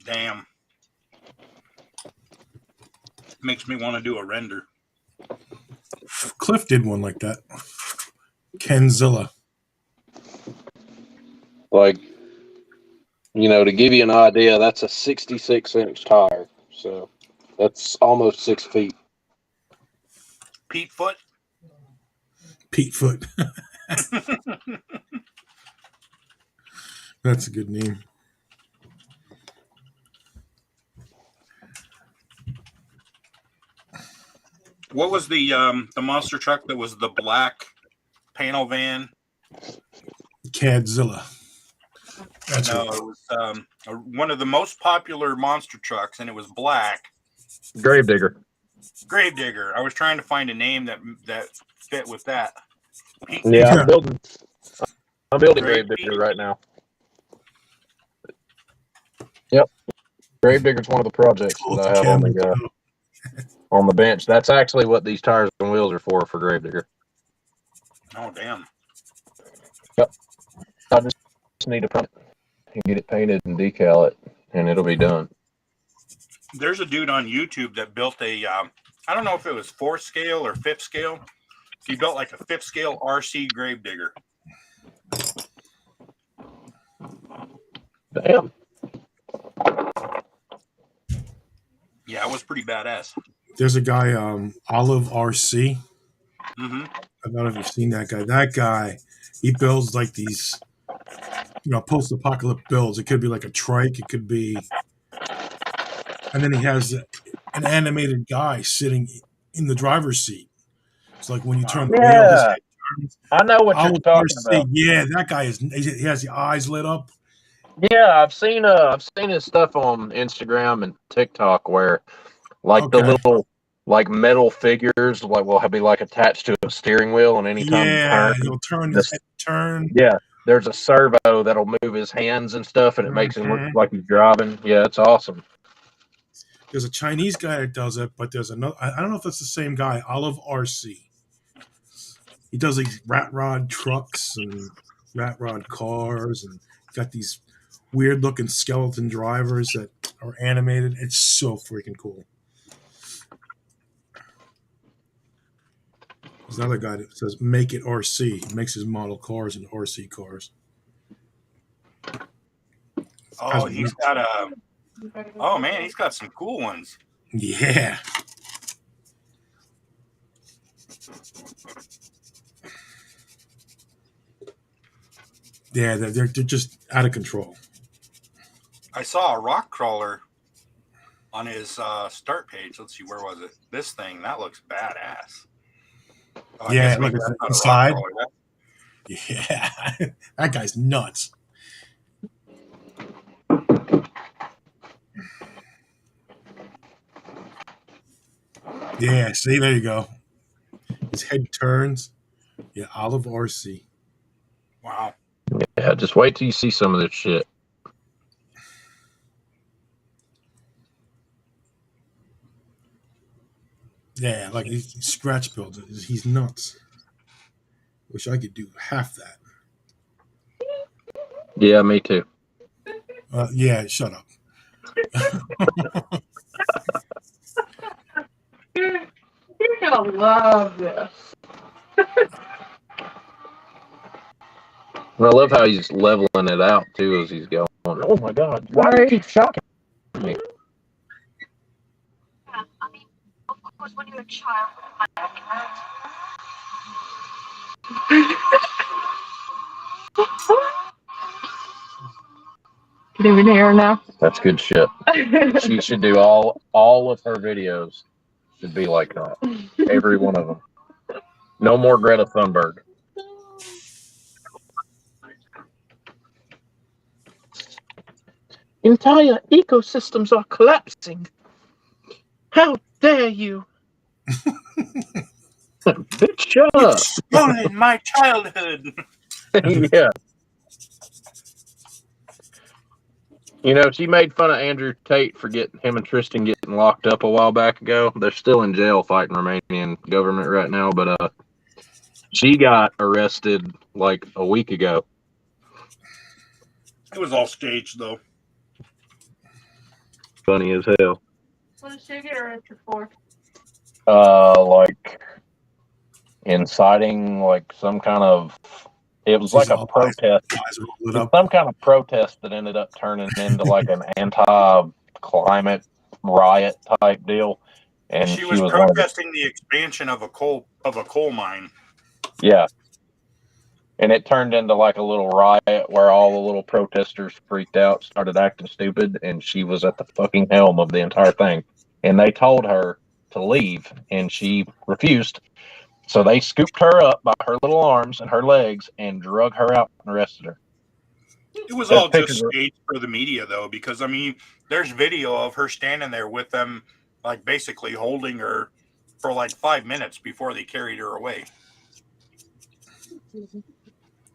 Damn. Makes me want to do a render. Cliff did one like that. Kenzilla. Like, to give you an idea, that's a 66-inch tire. So that's almost 6 feet. Pete Foot. Pete Foot. That's a good name. What was the monster truck that was the black panel van? Cadzilla. That's No, right. it was one of the most popular monster trucks, and it was black. Gravedigger. Gravedigger. I was trying to find a name that fit with that. Pete Yeah, Yeah. I'm building Grave Gravedigger Pete? right now. Yep. Gravedigger's one of the projects that I have on the bench. That's actually what these tires and wheels are for Gravedigger. Oh, damn. Yep. I just need to print it and get it painted and decal it, and it'll be done. There's a dude on YouTube that built a, I don't know if it was 4th scale or 5th scale. He built like a 5th scale RC Gravedigger. Damn. Yeah, it was pretty badass. There's a guy, Olive RC. Mm-hmm. I don't know if you've seen that guy. That guy, he builds like these, post-apocalyptic builds. It could be like a trike. It could be, and then he has an animated guy sitting in the driver's seat. It's like when you turn the wheel, his head turns. I know what you're Olive talking RC, about. yeah, that guy he has the eyes lit up. Yeah, I've seen his stuff on Instagram and TikTok where the Okay. little metal figures will be attached to a steering wheel, and anytime you Yeah, turn, he'll turn his head turn. yeah, there's a servo that'll move his hands and stuff, and it makes him look like he's driving. Yeah, it's awesome. There's a Chinese guy that does it, but there's another. I don't know if that's the same guy. Olive RC. He does these rat rod trucks and rat rod cars, and got these weird looking skeleton drivers that are animated. It's so freaking cool. There's another guy that says "Make it RC." He makes his model cars into RC cars. Oh, he's got a. Oh man, he's got some cool ones. Yeah. Yeah, they're just out of control. I saw a rock crawler on his start page. Let's see, where was it? This thing that looks badass. Oh, Yeah, look at the side. Yeah, that guy's nuts. Yeah, see, there you go. His head turns. Yeah, Olive RC. Wow. Yeah, just wait till you see some of this shit. Yeah, like he scratch builds it. He's nuts. Wish I could do half that. Yeah, me too. Yeah, shut up. You're gonna love this. And I love how he's leveling it out too as he's going. Oh my God! Why do you keep shocking me? Yeah, I mean, of course, when you're a child, can you even hear now? That's good shit. She should do all of her videos should be like that. Every one of them. No more Greta Thunberg. Entire ecosystems are collapsing. How dare you? Bitch, shut up. Stolen my childhood. Yeah. She made fun of Andrew Tate for getting him and Tristan getting locked up a while back ago. They're still in jail fighting Romanian government right now, but she got arrested like a week ago. It was all staged, though. funny as hell. What a ticket or extra for? Like inciting like some kind of. It was like a protest. Eyes roll it It's up. some kind of protest that ended up turning into like an anti-climate riot type deal. And She she was was one of the. protesting the expansion of a coal mine. Yeah. And it turned into like a little riot where all the little protesters freaked out, started acting stupid, and she was at the fucking helm of the entire thing. And they told her to leave, and she refused. So they scooped her up by her little arms and her legs and drug her out and arrested her. It was There's all pictures just of- staged for the media, though, because I mean, there's video of her standing there with them, like basically holding her for like 5 minutes before they carried her away.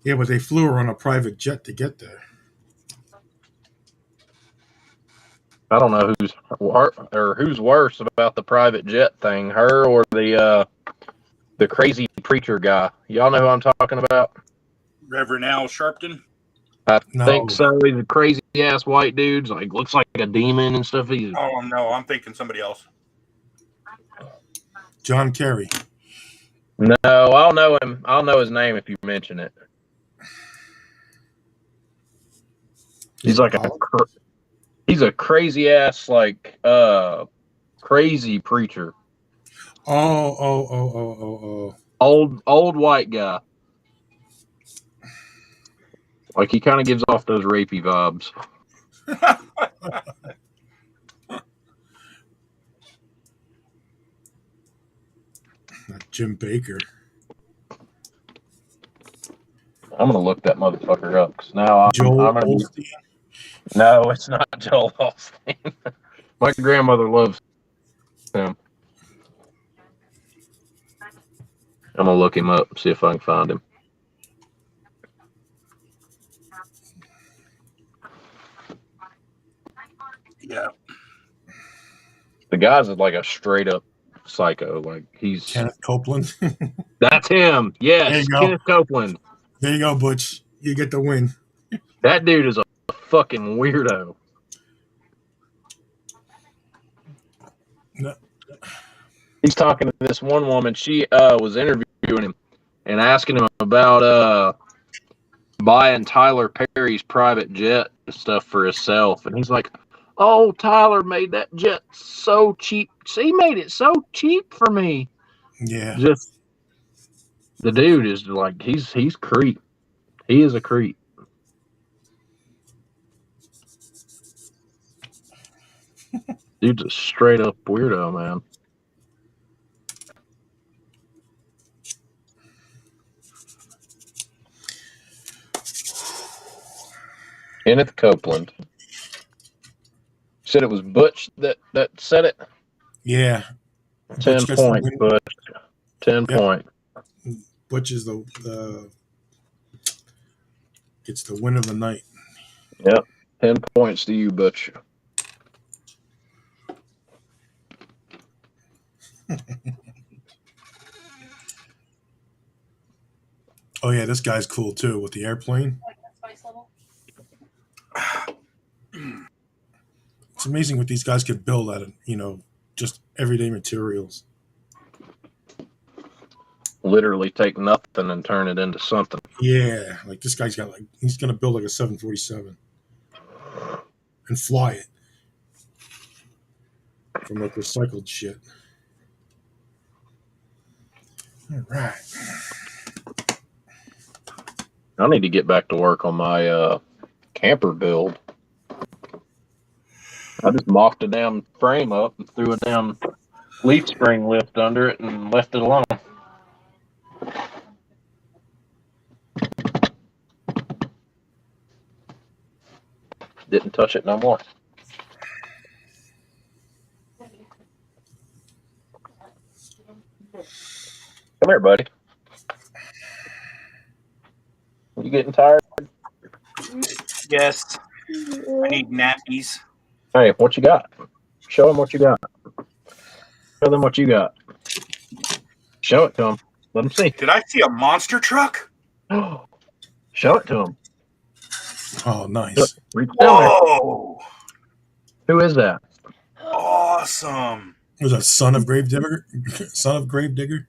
Yeah, but they flew her on a private jet to get there. I don't know who's worse about the private jet thing, her or the crazy preacher guy. Y'all know who I'm talking about? Reverend Al Sharpton. I No. think so. He's a crazy ass white dude. Like looks like a demon and stuff. He's Oh no, I'm thinking somebody else. John Kerry. no, I'll know him. I'll know his name if you mention it. He's like he's a crazy ass like crazy preacher. Oh. Old white guy. Like he kind of gives off those rapey vibes. Jim Baker. I'm gonna look that motherfucker up because now Joel I'm gonna Osteen. No, it's not Joel Osteen. My grandmother loves him. I'm gonna look him up and see if I can find him. Yeah. The guy's like a straight up psycho. Like he's Kenneth Copeland. that's him. Yes, There you go. Kenneth Copeland. There you go, Butch. You get the win. That dude is a fucking weirdo. No. He's talking to this one woman. She was interviewing him and asking him about buying Tyler Perry's private jet and stuff for himself. And he's like, "Oh, Tyler made that jet so cheap. He made it so cheap for me." Yeah. Just the dude is like he's creep. He is a creep. Dude's a straight up weirdo, man. Kenneth Copeland. Said it was Butch that said it. Yeah. 10 points, Butch. 10 point. Butch is the gets the win of the night. Yep. 10 points to you, Butch. Oh yeah, this guy's cool too with the airplane. It's amazing what these guys could build out of, just everyday materials. Literally take nothing and turn it into something. Yeah, like this guy's got he's gonna build like a 747 and fly it from like recycled shit. All right. I need to get back to work on my camper build. I just mocked a damn frame up and threw a damn leaf spring lift under it and left it alone. Didn't touch it no more. Come here, buddy. You getting tired? Yes. I need nappies. Hey, what you got? Show them what you got. Show them what you got. Show it to them. Let them see. Did I see a monster truck? Show it to them. Oh, nice. Reach down there. Whoa! Who is that? awesome. Was that Son of Gravedigger? Son of Gravedigger?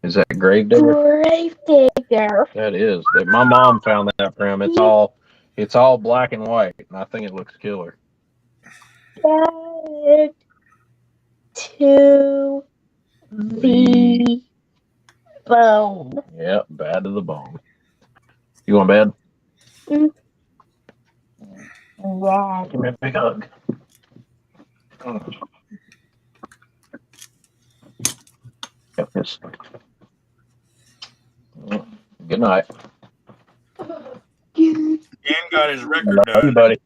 Is that Gravedigger? Gravedigger. That is. My mom found that for him. It's all black and white, and I think it looks killer. Bad to the bone. Yep, bad to the bone. You want bed? Yeah. Give me a big hug. Got this. Good night. Dan got his record I love you, done. buddy.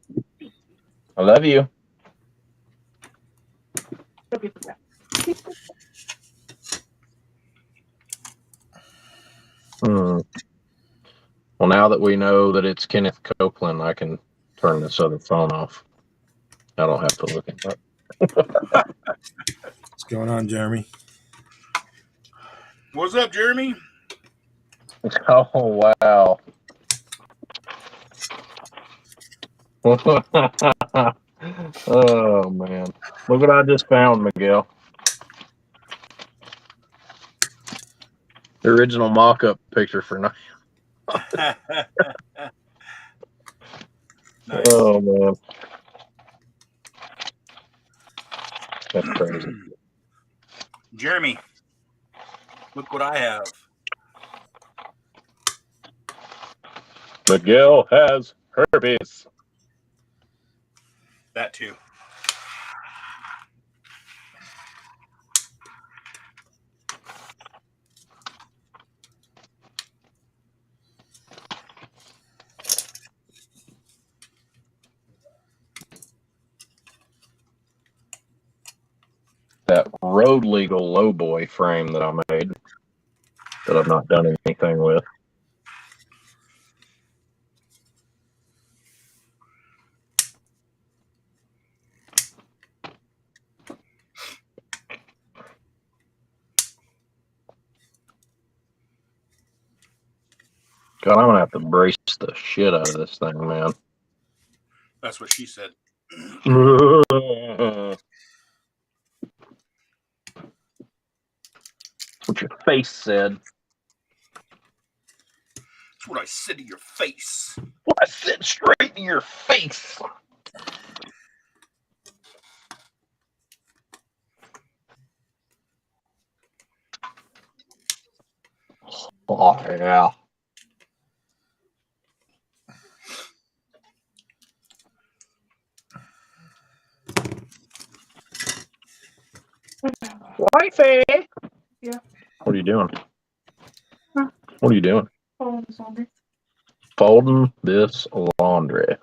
I love you. Well, now that we know that it's Kenneth Copeland, I can turn this other phone off. I don't have to look at that. What's going on, Jeremy? What's up, Jeremy? Oh, wow. Oh, man. Look what I just found, Miguel. The original mock-up picture for night. Nice. Oh, man. That's crazy. Jeremy, look what I have. Miguel has herpes. That too. That road legal low boy frame that I made that I've not done anything with. God, I'm gonna have to brace the shit out of this thing, man. That's what she said. That's what your face said. That's what I said to your face. I said straight in your face. Oh, yeah. Wifey! Yeah. What are you doing? Huh? What are you doing? Folding this laundry. Folding this laundry.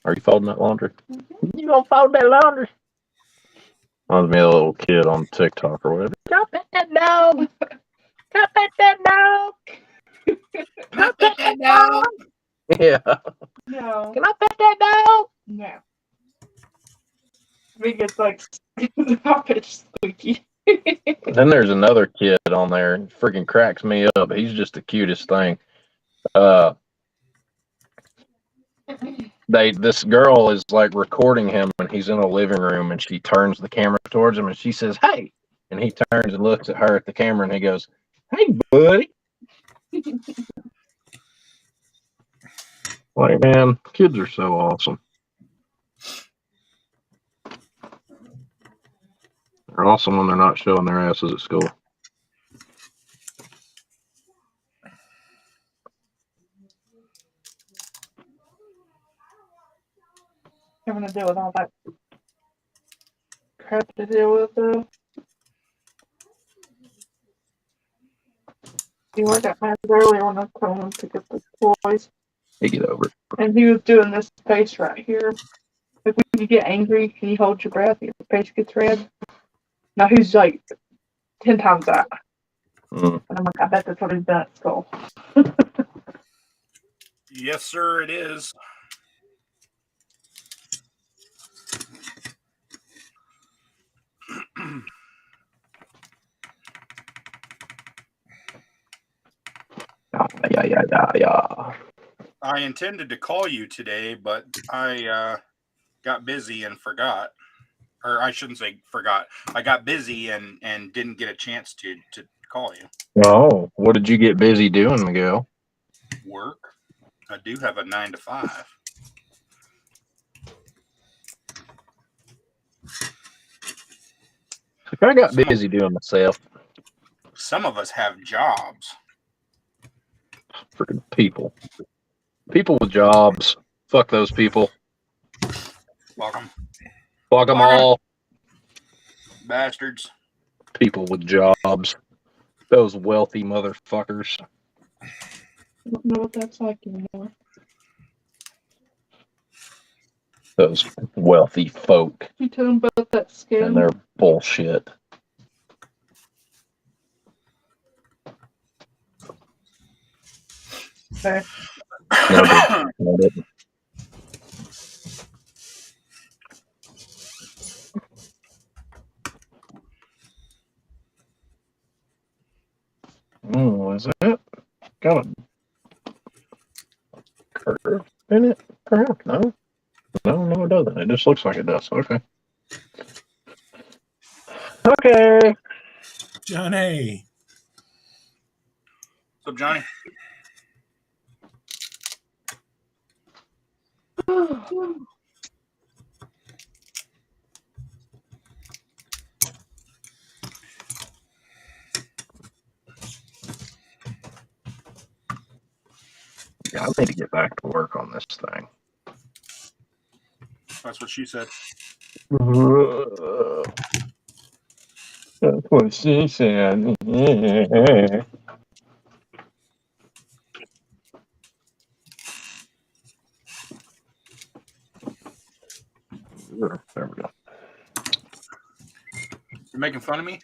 Are you folding that laundry? Mm-hmm. You gonna fold that laundry? Reminds me of a little kid on TikTok or whatever. Go pet that dog. Go pet that dog. Go pet that dog. Yeah. No. Can I pet that dog? No. I think it's like it's squeaky. Then there's another kid on there. Freaking cracks me up. He's just the cutest thing. This girl is like recording him and he's in a living room and she turns the camera towards him and she says, "Hey," and he turns and looks at her at the camera and he goes, "Hey, buddy." Like, man, kids are so awesome. They're awesome when they're not showing their asses at school. Having to deal with all that crap to deal with though. He worked at Matt's earlier when I was telling him to get the toys. Hey, get over it. And he was doing this face right here. Like when you get angry and you hold your breath, your face gets red. Now he's like 10 times that. Mm. And I'm like, I bet that's what he's done at school. Yes, sir, it is. Yeah. I intended to call you today, but I got busy and forgot. or I shouldn't say forgot. I got busy and didn't get a chance to call you. Oh, what did you get busy doing, Miguel? Work. I do have a 9 to 5. I got busy doing myself. Some of us have jobs. Freaking people. People with jobs. Fuck those people. Welcome. Fuck them Fuck 'em. all. Bastards. People with jobs. Those wealthy motherfuckers. I don't know what that's like anymore. Those wealthy folk You tell them about that scam. and their bullshit. Okay. No, I didn't. Is it? Got a curve in it? Perhaps? No, it doesn't. It just looks like it does. Okay. Okay. Johnny. What's up, Johnny? Yeah, I need to get back to work on this thing. That's what she said. That's what she said. There we go. You're making fun of me?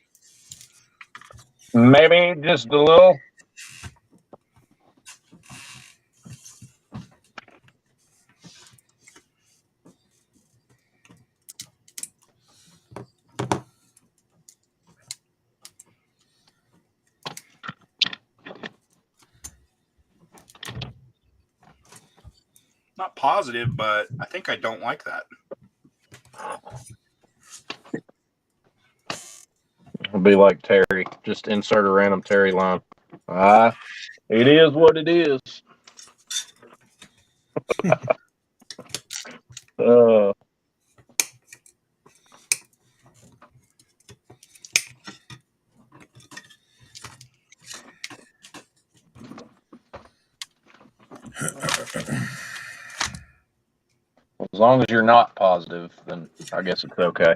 Maybe just a little. Not positive, but I think I don't like that. It'll be like Terry. Just insert a random Terry line. It is what it is. As long as you're not positive, then I guess it's okay.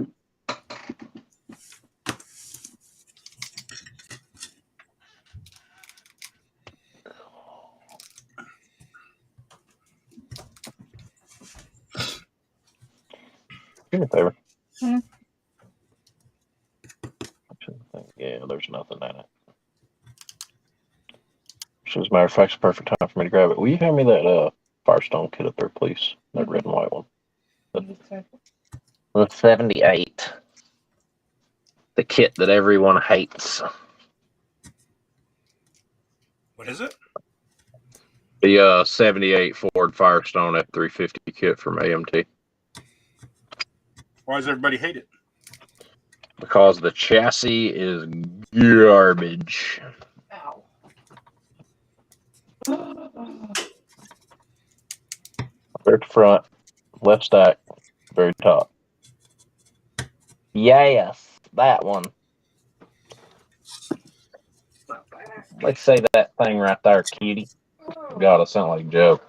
Do me a favor. Hmm? Yeah, there's nothing in it. So as a matter of fact, it's a perfect time for me to grab it. Will you hand me that Firestone kit up there, please? That red and white one. The 78. The kit that everyone hates. What is it? The 78 Ford Firestone F350 kit from AMT. Why does everybody hate it? Because the chassis is garbage. Ow. Rear to front, left stack, very top. Yes, that one. Let's say that thing right there, kitty. God, I sound like Joe.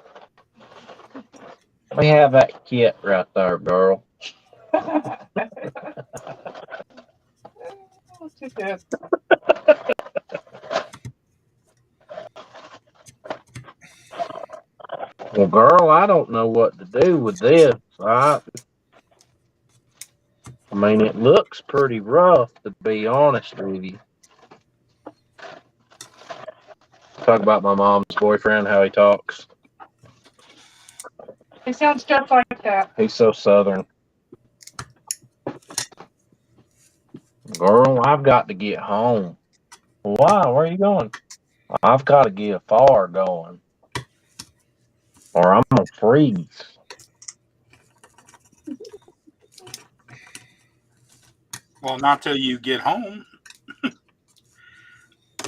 We have that kit right there, girl. Too good. Well, girl, I don't know what to do with this. I mean, it looks pretty rough, to be honest with you. Talk about my mom's boyfriend, how he talks. He sounds just like that. He's so southern. Girl, I've got to get home. Why? Where are you going? I've got to get far going, or I'm going to freeze. Well, not till you get home.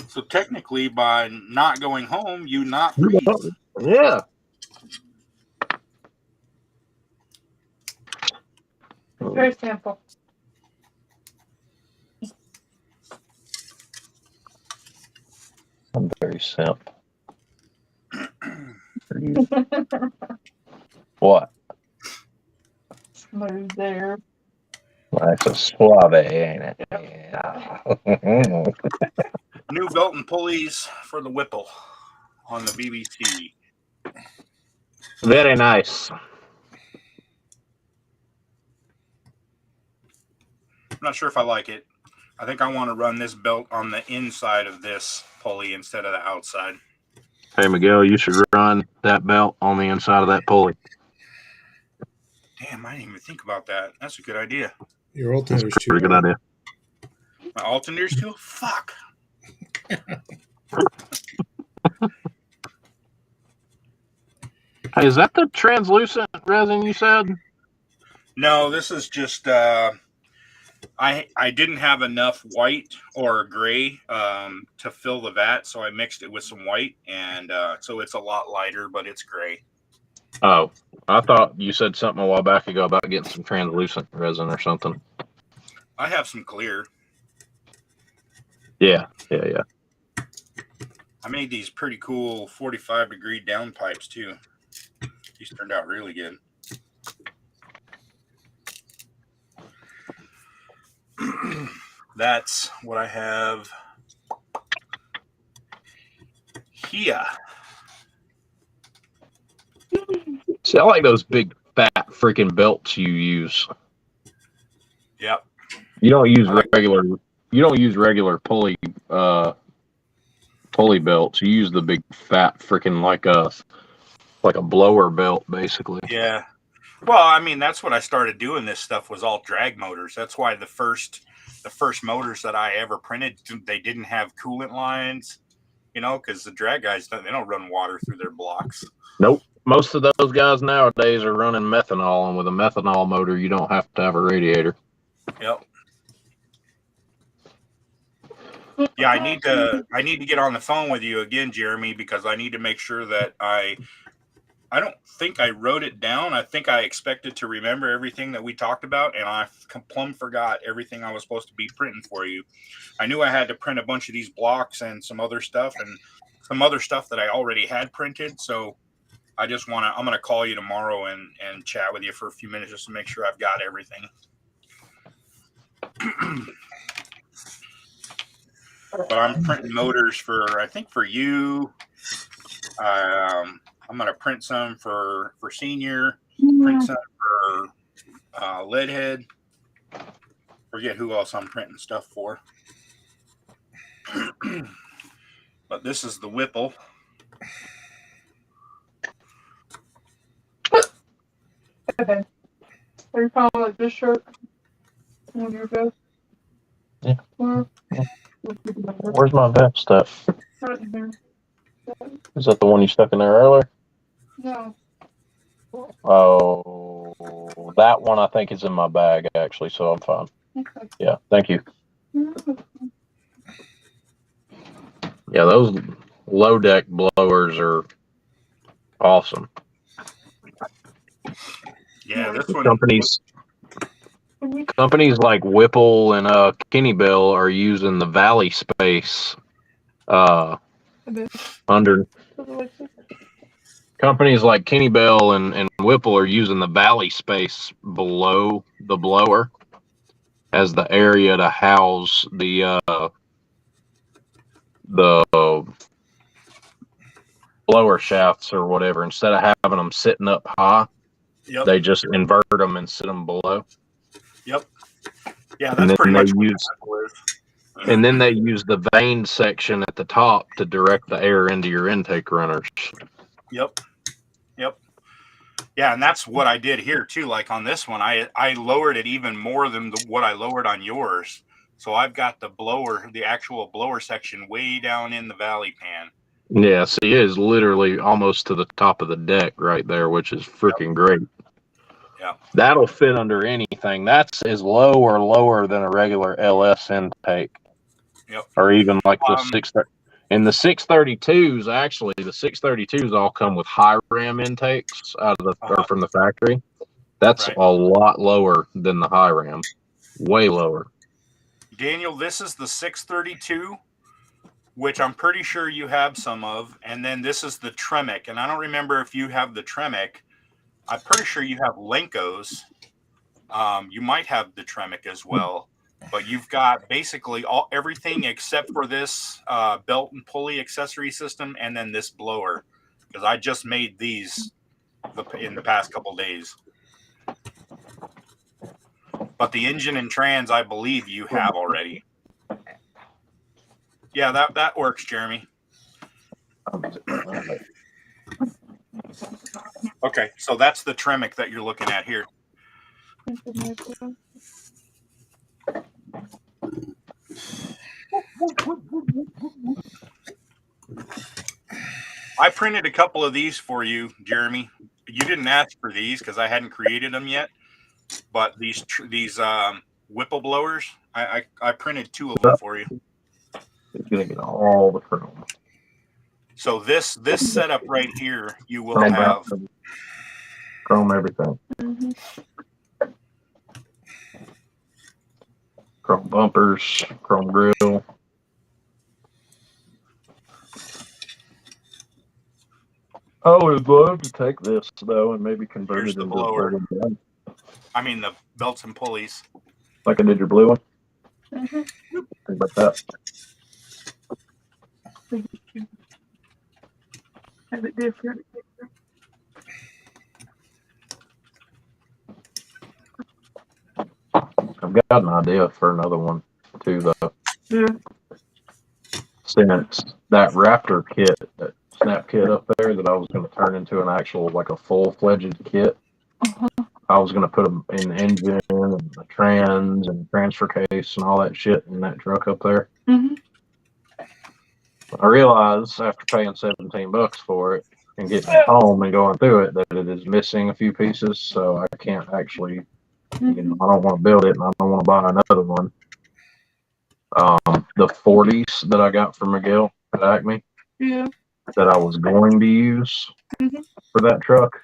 So technically, by not going home, you not freeze. Yeah. Very simple. I'm very simp. What? Smooth there. That's a suave, ain't it? Yeah. New belt and pulleys for the Whipple on the BBC. Very nice. I'm not sure if I like it. I think I want to run this belt on the inside of this pulley instead of the outside. Hey, Miguel, you should run that belt on the inside of that pulley. Damn, I didn't even think about that. That's a good idea. Your alternator's too Pretty good low. idea. My alternator's too? Fuck. Hey, is that the translucent resin you said? No, this is just I didn't have enough white or gray to fill the vat, so I mixed it with some white, and so it's a lot lighter, but it's gray. Oh, I thought you said something a while back ago about getting some translucent resin or something. I have some clear. Yeah. I made these pretty cool 45-degree downpipes too. These turned out really good. That's what I have here. See, I like those big fat freaking belts you use. Yep. You don't use I like- regular. You don't use regular pulley belts. You use the big fat freaking like a blower belt, basically. Yeah. Well, I mean, that's what I started doing. This stuff was all drag motors. That's why the first motors that I ever printed, they didn't have coolant lines, because the drag guys they don't run water through their blocks. Nope. Most of those guys nowadays are running methanol, and with a methanol motor, you don't have to have a radiator. Yep. Yeah, I need to get on the phone with you again, Jeremy, because I need to make sure that I don't think I wrote it down. I think I expected to remember everything that we talked about, and I plumb forgot everything I was supposed to be printing for you. I knew I had to print a bunch of these blocks and some other stuff, and some other stuff that I already had printed. So I'm going to call you tomorrow and chat with you for a few minutes just to make sure I've got everything. But I'm printing motors for you. I'm going to print some for senior, print some for leadhead. Forget who else I'm printing stuff for. But this is the Whipple. Okay. Are you calling like this shirt? On your vest? Yeah. Where's Where's my vest stuff? right in here? Is that the one you stuck in there earlier? No. Oh, that one I think is in my bag actually, so I'm fine. Okay. Yeah, thank you. Yeah, those low deck blowers are awesome. Yeah, this one. Companies like Whipple and Kenny Bell are using the valley space under. Companies like Kenny Bell and Whipple are using the valley space below the blower as the area to house the blower shafts or whatever. Instead of having them sitting up high, Yep. they just invert them and sit them below. Yep. Yeah, that's pretty much what that is. And then they use the vane section at the top to direct the air into your intake runners. Yep. Yeah, and that's what I did here too. Like on this one, I lowered it even more than what I lowered on yours. So I've got the actual blower section way down in the valley pan. Yeah, see, it is literally almost to the top of the deck right there, which is freaking great. Yeah. That'll fit under anything. That's as low or lower than a regular LS intake. Yep. Or even like the 630. And the 632s, actually, the 632s all come with high ram intakes out of the or from the factory. That's Right. a lot lower than the high ram. Way lower. Daniel, this is the 632, which I'm pretty sure you have some of. And then this is the Tremec. And I don't remember if you have the Tremec. I'm pretty sure you have Lenkos. You might have the Tremec as well. But you've got basically everything except for this belt and pulley accessory system and then this blower. Because I just made these in the past couple days. But the engine and trans, I believe you have already. Yeah, that works, Jeremy. Okay, so that's the Tremec that you're looking at here. I printed a couple of these for you, Jeremy. You didn't ask for these because I hadn't created them yet. But these Whipple blowers, I printed 2 of them for you. It's gonna get all the chrome. So this setup right here, you will have Chrome everything. Chrome bumpers, chrome grill. I would love to take this though and maybe convert Here's it the into blower. a gun. I mean the belts and pulleys. Like I did your blue one. Think about that. Have it different. I've got an idea for another one too though. Yeah. Since that Raptor kit, that snap kit up there that I was going to turn into an actual, like a full-fledged kit, I was going to put them in the engine and the trans and transfer case and all that shit in that truck up there. I realized after paying $17 for it and getting it home and going through it that it is missing a few pieces, so I can't actually, you know, I don't want to build it and I don't want to buy another one. The 40s that I got from Miguel at Acme, that I was going to use for that truck,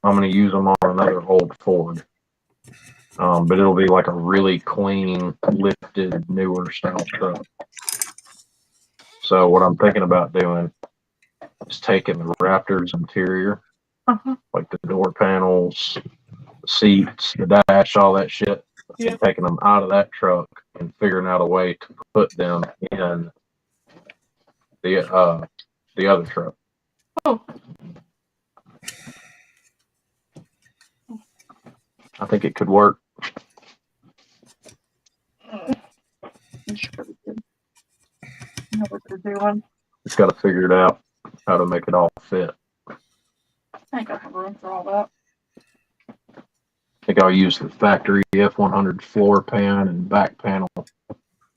I'm going to use them on another old Ford. But it'll be like a really clean, lifted, newer style truck. So what I'm thinking about doing is taking the Raptor's interior, like the door panels, the seats, the dash, all that shit, and taking them out of that truck and figuring out a way to put them in the other truck. I think it could work. Just got to figure it out how to make it all fit. I think I have room for all that. I think I'll use the factory F100 floor pan and back panel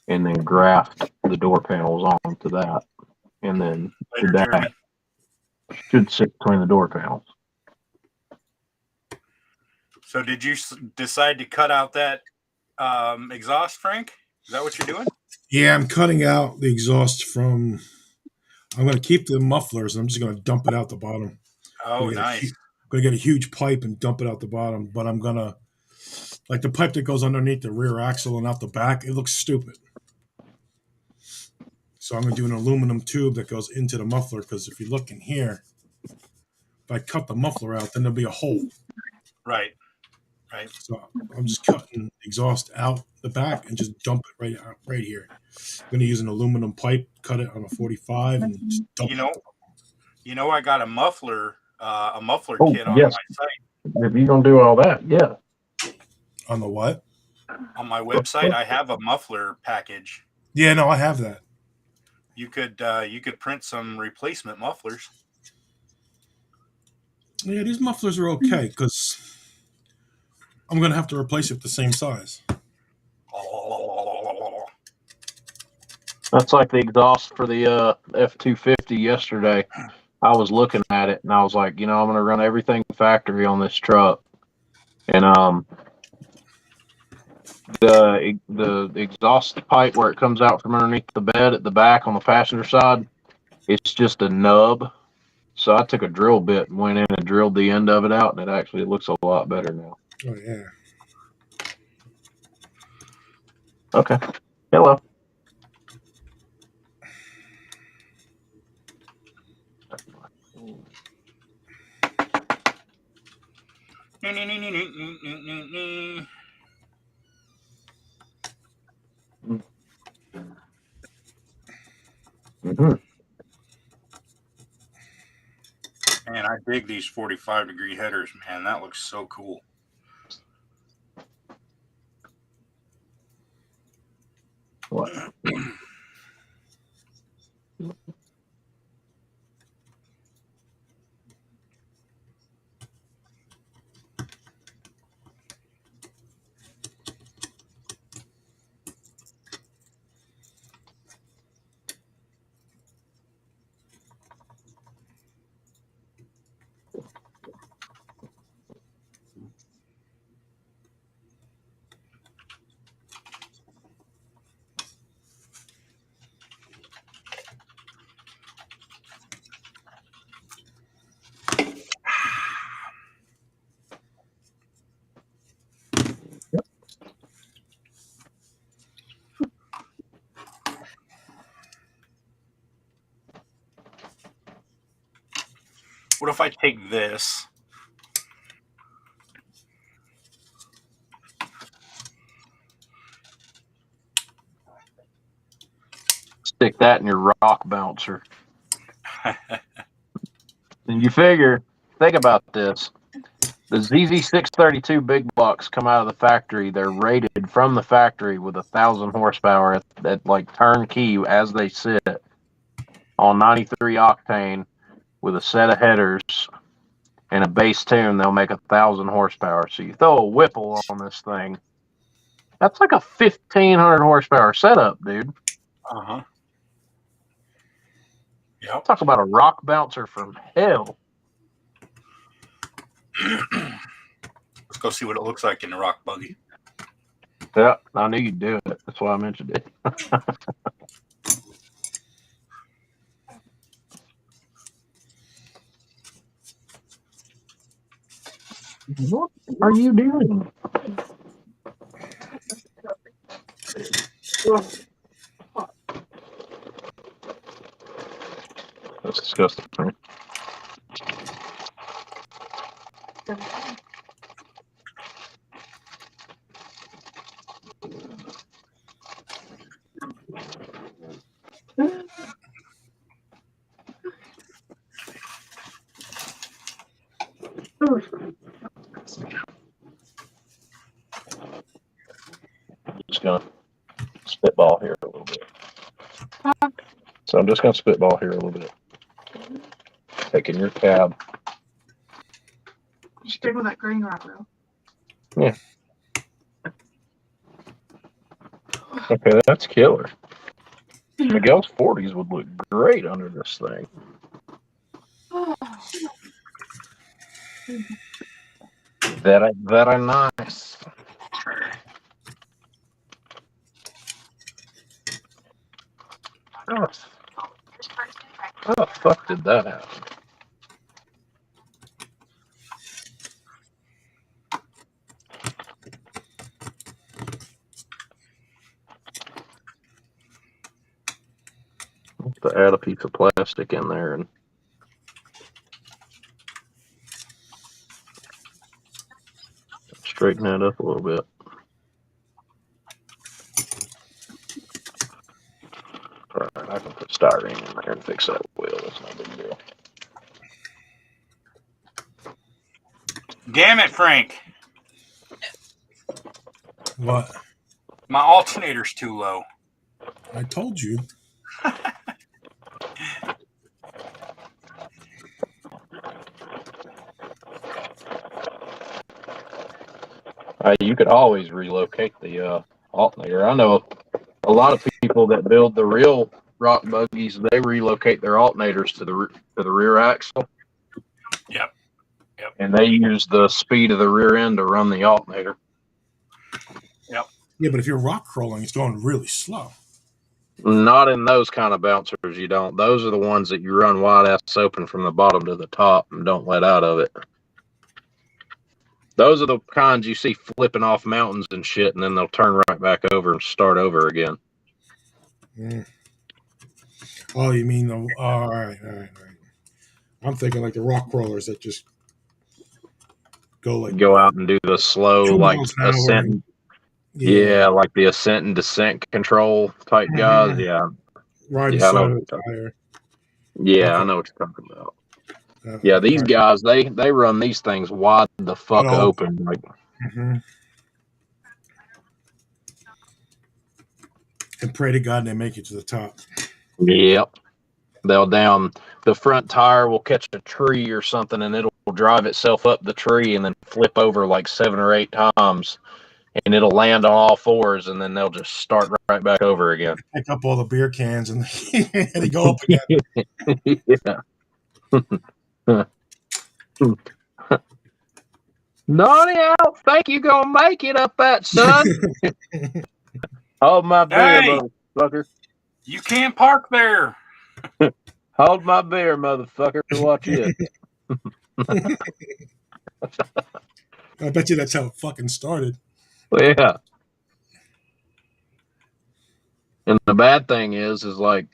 and then graft the door panels onto that. And then Later, that Jeremy. should sit between the door panels. So did you decide to cut out that exhaust, Frank? Is that what you're doing? Yeah, I'm cutting out the exhaust from. I'm going to keep the mufflers. And I'm just going to dump it out the bottom. Oh, nice. I'm going to get a huge pipe and dump it out the bottom. But I'm going to, like the pipe that goes underneath the rear axle and out the back, it looks stupid. So I'm going to do an aluminum tube that goes into the muffler because if you look in here, if I cut the muffler out, then there'll be a hole. Right. So I'm just cutting the exhaust out the back and just dump it right here. I'm going to use an aluminum pipe, cut it on a 45, and just dump it. You know, I got a muffler kit on my site. If you're going to do all that, yeah. On the what? On my website, I have a muffler package. Yeah, no, I have that. You could print some replacement mufflers. Yeah, these mufflers are okay because I'm going to have to replace it the same size. That's like the exhaust for the F250 yesterday. I was looking at it and I was like, you know, I'm going to run everything factory on this truck And the exhaust pipe where it comes out from underneath the bed at the back on the passenger side, it's just a nub. So I took a drill bit and went in and drilled the end of it out, and it actually looks a lot better now. Oh yeah. Okay. Hello. Mm-hmm. Man, I dig these 45-degree headers, man. That looks so cool. What? What if I take this? Stick that in your rock bouncer. And you figure, think about this. The ZZ632 big blocks come out of the factory. They're rated from the factory with 1,000 horsepower at like turnkey as they sit on 93 octane with a set of headers and a base tune. They'll make 1,000 horsepower. So you throw a Whipple on this thing. That's like a 1,500 horsepower setup, dude. Uh-huh. Yep. Talk about a rock bouncer from hell. Let's go see what it looks like in the rock buggy. Yeah, I knew you'd do it. That's why I mentioned it. What are you doing? That's disgusting. I'm just gonna spitball here a little bit. So I'm just gonna spitball here a little bit. Taking your cab. Stick with that green right now. Yeah. Okay, that's killer. Miguel's 40s would look great under this thing. Very, very nice. Oh, how the fuck did that happen? I'll have to add a piece of plastic in there and straighten that up a little bit. All right, I can put styrene in there and fix that wheel. It's no big deal. Damn it, Frank. What? My alternator's too low. I told you. You could always relocate the alternator. I know a lot of people that build the real rock buggies. They relocate their alternators to the rear axle. Yep. Yep. And they use the speed of the rear end to run the alternator. Yep. Yeah, but if you're rock crawling, it's going really slow. Not in those kind of bouncers, you don't. Those are the ones that you run wide ass open from the bottom to the top and don't let out of it. Those are the kinds you see flipping off mountains and shit, and then they'll turn right back over and start over again. Mm. Oh, you mean the? All right. I'm thinking like the rock crawlers that just go like Go out and do the slow, 2 like miles an hour. ascent. Yeah, like the ascent and descent control type guys. Mhm. Yeah, Right yeah, I know. inside of the tire. Yeah, Okay. I know what you're talking about. Yeah, these guys they run these things wide the fuck open. Like, and pray to God they make it to the top. yep. They'll down the front tire will catch a tree or something, and it'll drive itself up the tree and then flip over like 7 or 8 times, and it'll land on all fours, and then they'll just start right back over again. Pick up all the beer cans and they go up again. Yeah. Naughty, I don't think you're gonna make it up that, son. Hold my beer, Hey! motherfucker. You can't park there. Hold my beer, motherfucker. Watch it. I bet you that's how it fucking started. Yeah. And the bad thing is like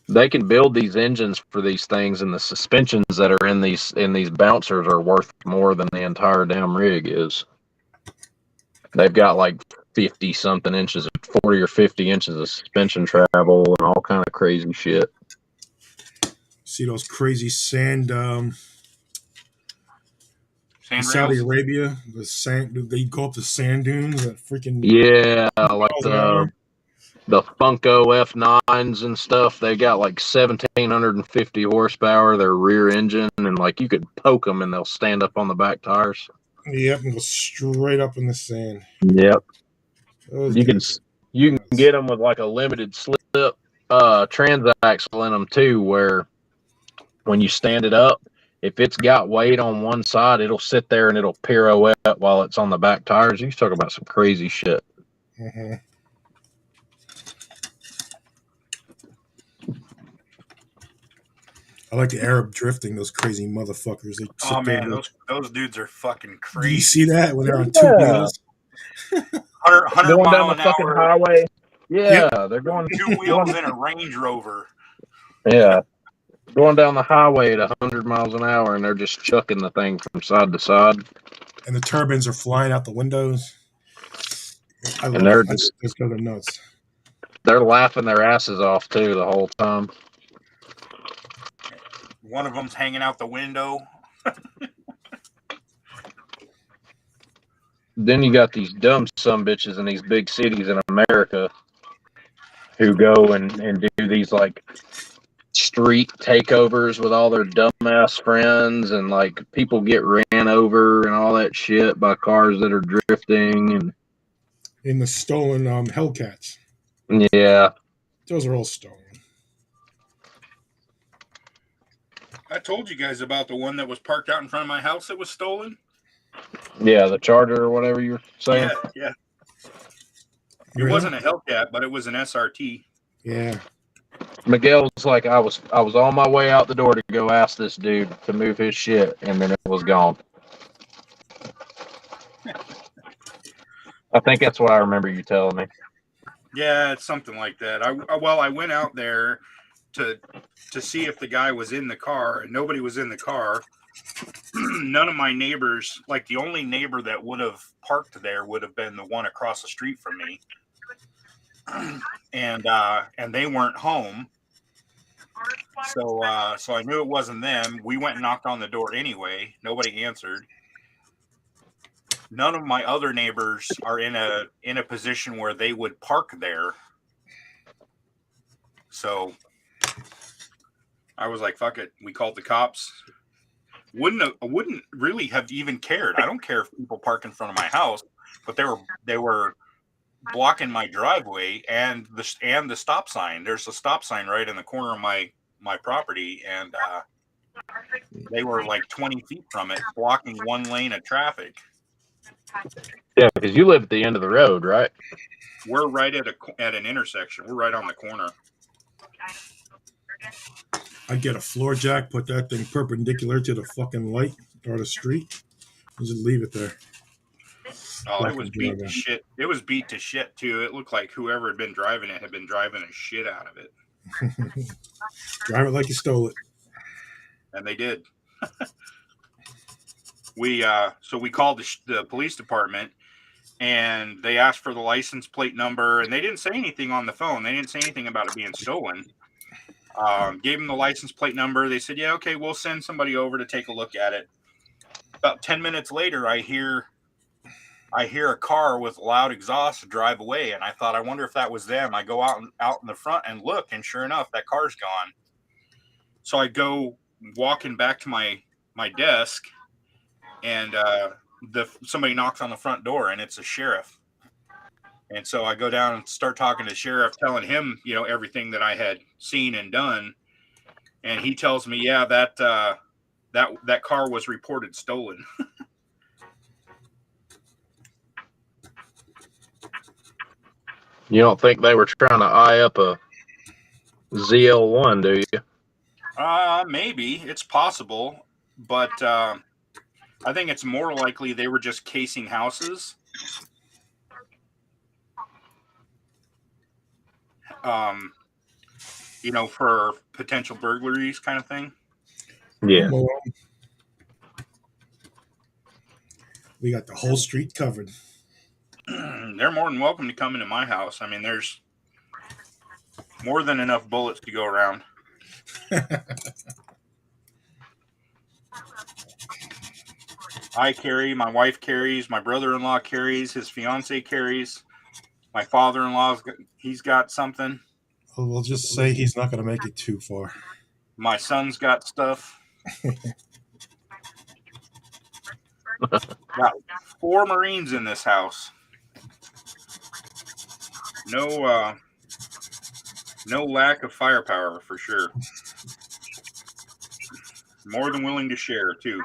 they can build these engines for these things, and the suspensions that are in these bouncers are worth more than the entire damn rig is. They've got like 50 something inches, 40 or 50 inches of suspension travel and all kind of crazy shit. See those crazy sand in Sand Saudi rails. Arabia, the sand they go up the sand dunes at freaking Yeah, like miles an hour. the Funko F9s and stuff. They got like 1,750 horsepower, their rear engine, and like you could poke them and they'll stand up on the back tires. Yep, and go straight up in the sand. Yep. Those You can guys get them with like a limited slip transaxle in them too, where when you stand it up, if it's got weight on one side, it'll sit there and it'll pirouette while it's on the back tires. You talk about some crazy shit. Mm-hmm. I like the Arab drifting, those crazy motherfuckers. They sit there Man, and those dudes are fucking do crazy. you see that when they're on 2 wheels? 100 going mile down an the fucking hour, highway. Yeah, Yep. they're going 2 wheels in a Range Rover. Yeah, going down the highway at 100 miles an hour, and they're just chucking the thing from side to side. And the turbines are flying out the windows. I And love they're it. just Those guys are nuts. they're laughing their asses off too the whole time. One of them's hanging out the window. Then you got these dumb sumbitches in these big cities in America who go and do these like street takeovers with all their dumbass friends, and like people get ran over and all that shit by cars that are drifting. And In the stolen Hellcats. yeah, Those are all stolen. I told you guys about the one that was parked out in front of my house that was stolen. yeah, the Charger or whatever you're saying. Yeah. It Really? wasn't a Hellcat, but it was an SRT. Yeah. Miguel was like, I was on my way out the door to go ask this dude to move his shit, and then it was gone. I think that's what I remember you telling me. Yeah, it's something like that. I went out there to see if the guy was in the car, and nobody was in the car. None of my neighbors, like the only neighbor that would have parked there would have been the one across the street from me. And they weren't home. So I knew it wasn't them. We went and knocked on the door anyway. Nobody answered. None of my other neighbors are in a position where they would park there. So I was like, fuck it. We called the cops. Wouldn't really have even cared. I don't care if people park in front of my house, but they were blocking my driveway and the stop sign. There's a stop sign right in the corner of my property, and They were like 20 feet from it, blocking one lane of traffic. Yeah, because you live at the end of the road, right? We're right at an intersection. We're right on the corner. I'd get a floor jack, put that thing perpendicular to the fucking light or the street, and just leave it there. Oh, it Fucking was beat to driving. shit. It was beat to shit too. It looked like whoever had been driving it had been driving the shit out of it. Drive it like you stole it. And they did. So we called the police department, and they asked for the license plate number, and they didn't say anything on the phone. They didn't say anything about it being stolen. Gave them the license plate number. They said, yeah, okay, we'll send somebody over to take a look at it. About 10 minutes later, I hear a car with loud exhaust drive away, and I thought, I wonder if that was them. I go out in the front and look, and sure enough, that car's gone. So I go walking back to my desk, and somebody knocks on the front door, and it's a sheriff. And so I go down and start talking to the sheriff, telling him, everything that I had seen and done. And he tells me, yeah, that car was reported stolen. You don't think they were trying to eye up a ZL1, do you? Maybe it's possible, but I think it's more likely they were just casing houses. For potential burglaries kind of thing. Yeah. We got the whole street covered. They're more than welcome to come into my house. I mean, there's more than enough bullets to go around. I carry, my wife carries, my brother-in-law carries, his fiance carries, my father-in-law, he's got something. Well, we'll just say he's not going to make it too far. My son's got stuff. Got 4 Marines in this house. No lack of firepower for sure. More than willing to share too.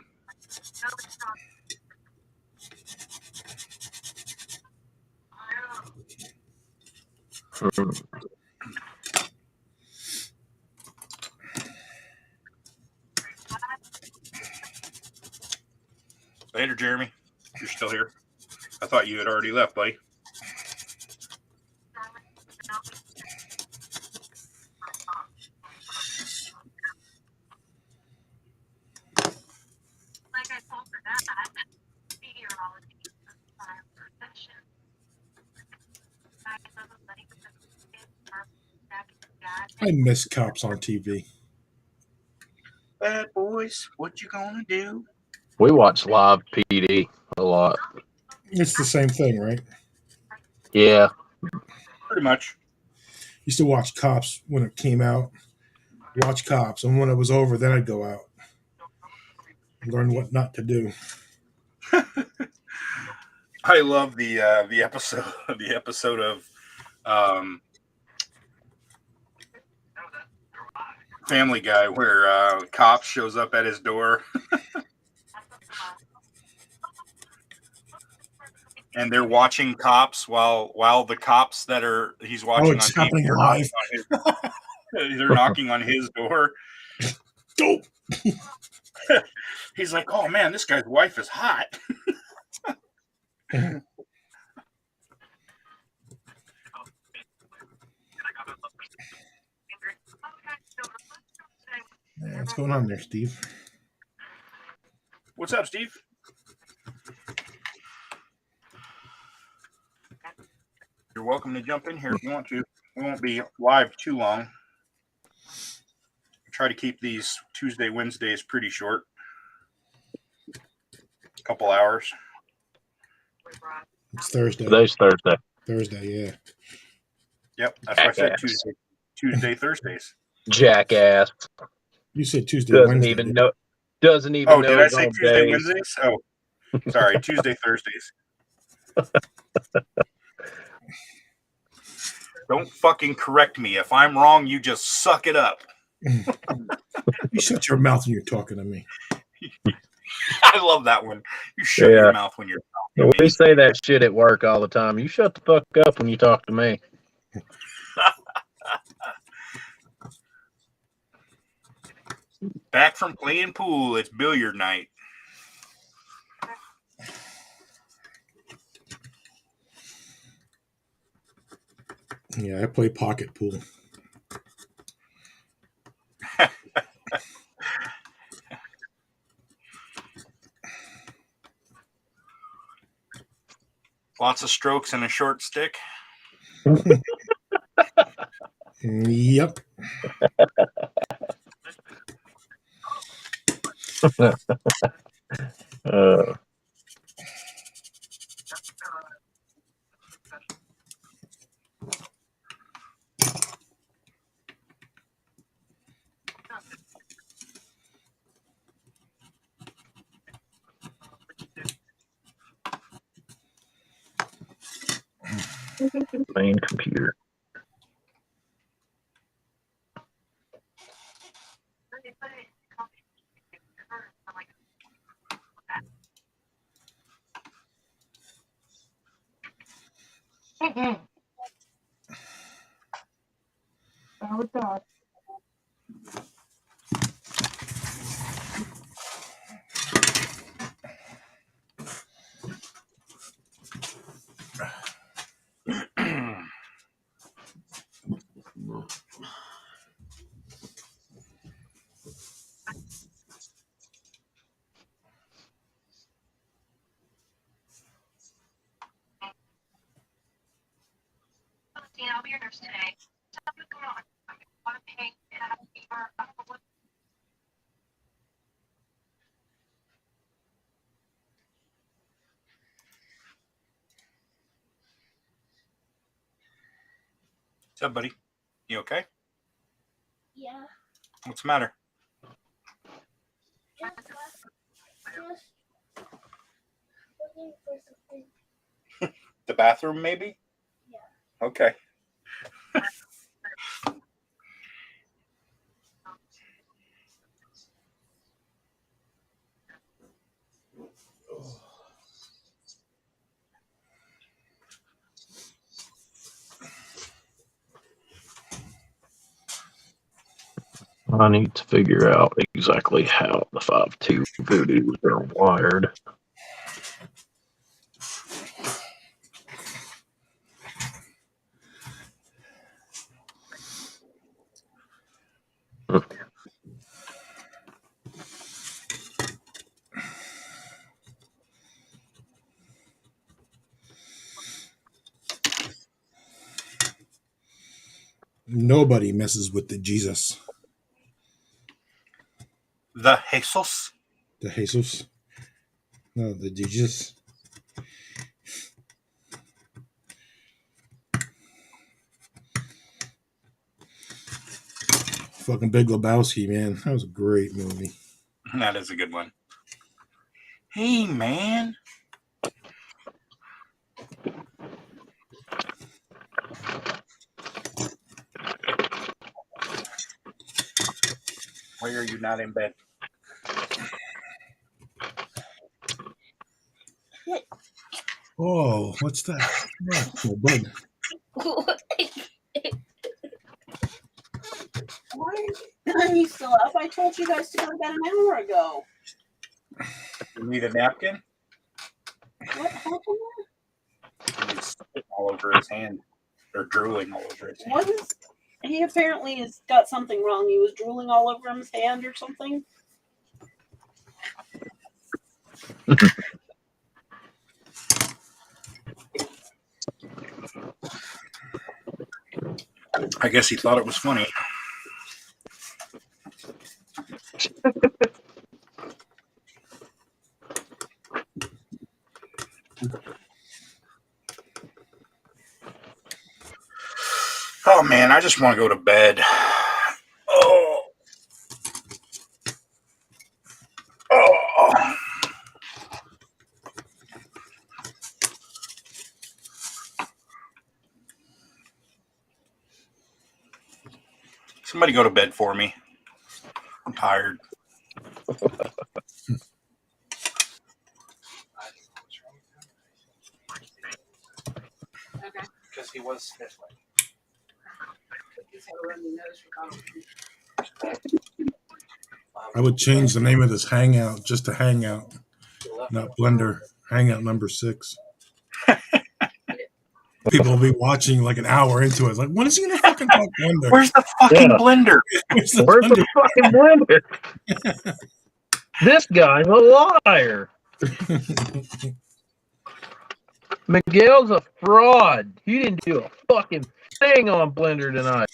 Later, Jeremy. You're still here. I thought you had already left, buddy. I miss cops on TV. Bad boys, what you gonna do? We watch live PD a lot. It's the same thing, right? Yeah. Pretty much. Used to watch Cops when it came out. Watch Cops, and when it was over, then I'd go out. Learn what not to do. I love the episode of Family Guy where Cops shows up at his door. And they're watching Cops while the cops that he's watching it's on happening TV, live. they're knocking on his door. Dope. He's like, oh man, this guy's wife is hot. Yeah, what's going on there, Steve? What's up, Steve? You're welcome to jump in here if you want to. We won't be live too long. Try to keep these Tuesday, Wednesdays pretty short. A couple hours. It's Thursday. Today's Thursday. Thursday, yeah. Yep, that's why I said Tuesday, Thursdays. Jackass. You said Tuesday, Doesn't Wednesday. even know. Doesn't even Oh, know. did I his say own Tuesday, days. Wednesdays? Oh, sorry, Tuesday, Thursdays. Don't fucking correct me. If I'm wrong, you just suck it up. You shut your mouth when you're talking to me. I love that one. You shut Yeah. your mouth when you're talking to We me. say that shit at work all the time. You shut the fuck up when you talk to me. Back from playing pool, it's billiard night. Yeah, I play pocket pool. Lots of strokes and a short stick. Yep. Uh, main computer. Oh, God. What's up, buddy? You okay? Yeah. What's the matter? Just looking for something. The bathroom, maybe? Yeah. Okay. I need to figure out exactly how the 5.2 voodoos are wired. Nobody messes with the Jesus, The Jesus. the Jesus. No, the Jesus. Fucking Big Lebowski, man. That was a great movie. That is a good one. Hey, man. Why are you not in bed? Oh, what's that? Oh, my bud. Why are you still up? I told you guys to go to bed an hour ago. You need a napkin? What happened He's spitting all over his hand. Or drooling all over his there? hand. What is? He apparently has got something wrong. He was drooling all over his hand or something. I guess he thought it was funny. Oh, man, I just want to go to bed. Oh. Oh. Somebody go to bed for me. I'm tired. Okay. Because he was sniffling. He's had a runny nose for about I would change the name of this Hangout just to Hangout, not Blender. Hangout number 6. People will be watching like an hour into it. Like, when is he gonna fucking talk Blender? Where's the fucking Yeah. blender? Where's the Where's Blender? the fucking blender? This guy's a liar. Miguel's a fraud. He didn't do a fucking thing on Blender tonight.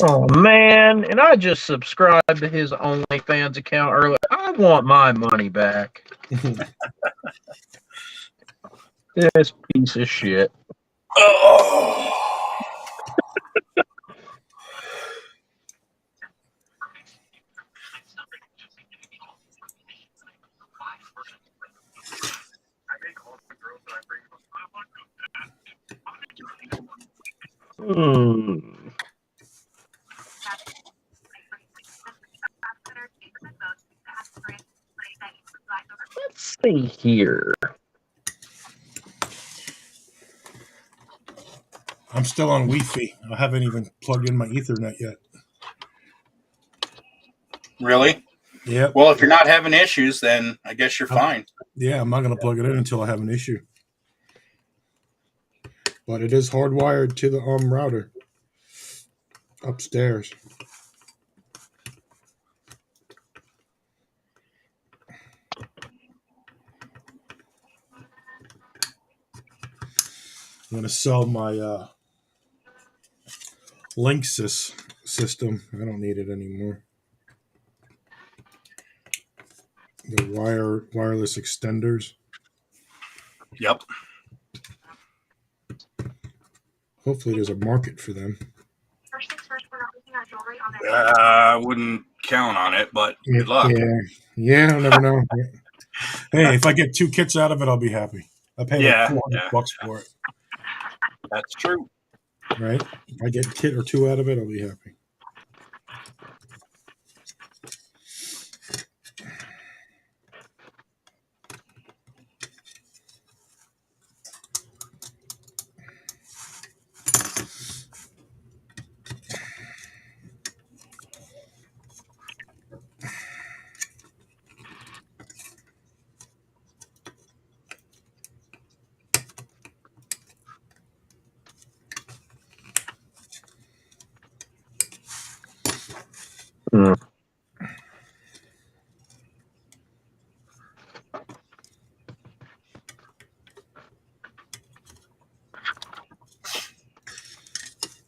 Oh man, and I just subscribed to his OnlyFans account earlier. I want my money back. This piece of shit. Oh. Let's see here. I'm still on Wi-Fi. I haven't even plugged in my Ethernet yet. Really? Yep. Well, if you're not having issues, then I guess you're fine. Yeah, I'm not going to plug it in until I have an issue. But it is hardwired to the router upstairs. I'm going to sell my Linksys system. I don't need it anymore. The wireless extenders. Yep. Hopefully there's a market for them. I wouldn't count on it, but good luck. Yeah, I'll never know. Hey, if I get 2 kits out of it, I'll be happy. I paid like $400 for it. That's true. Right? If I get a kit or 2 out of it, I'll be happy.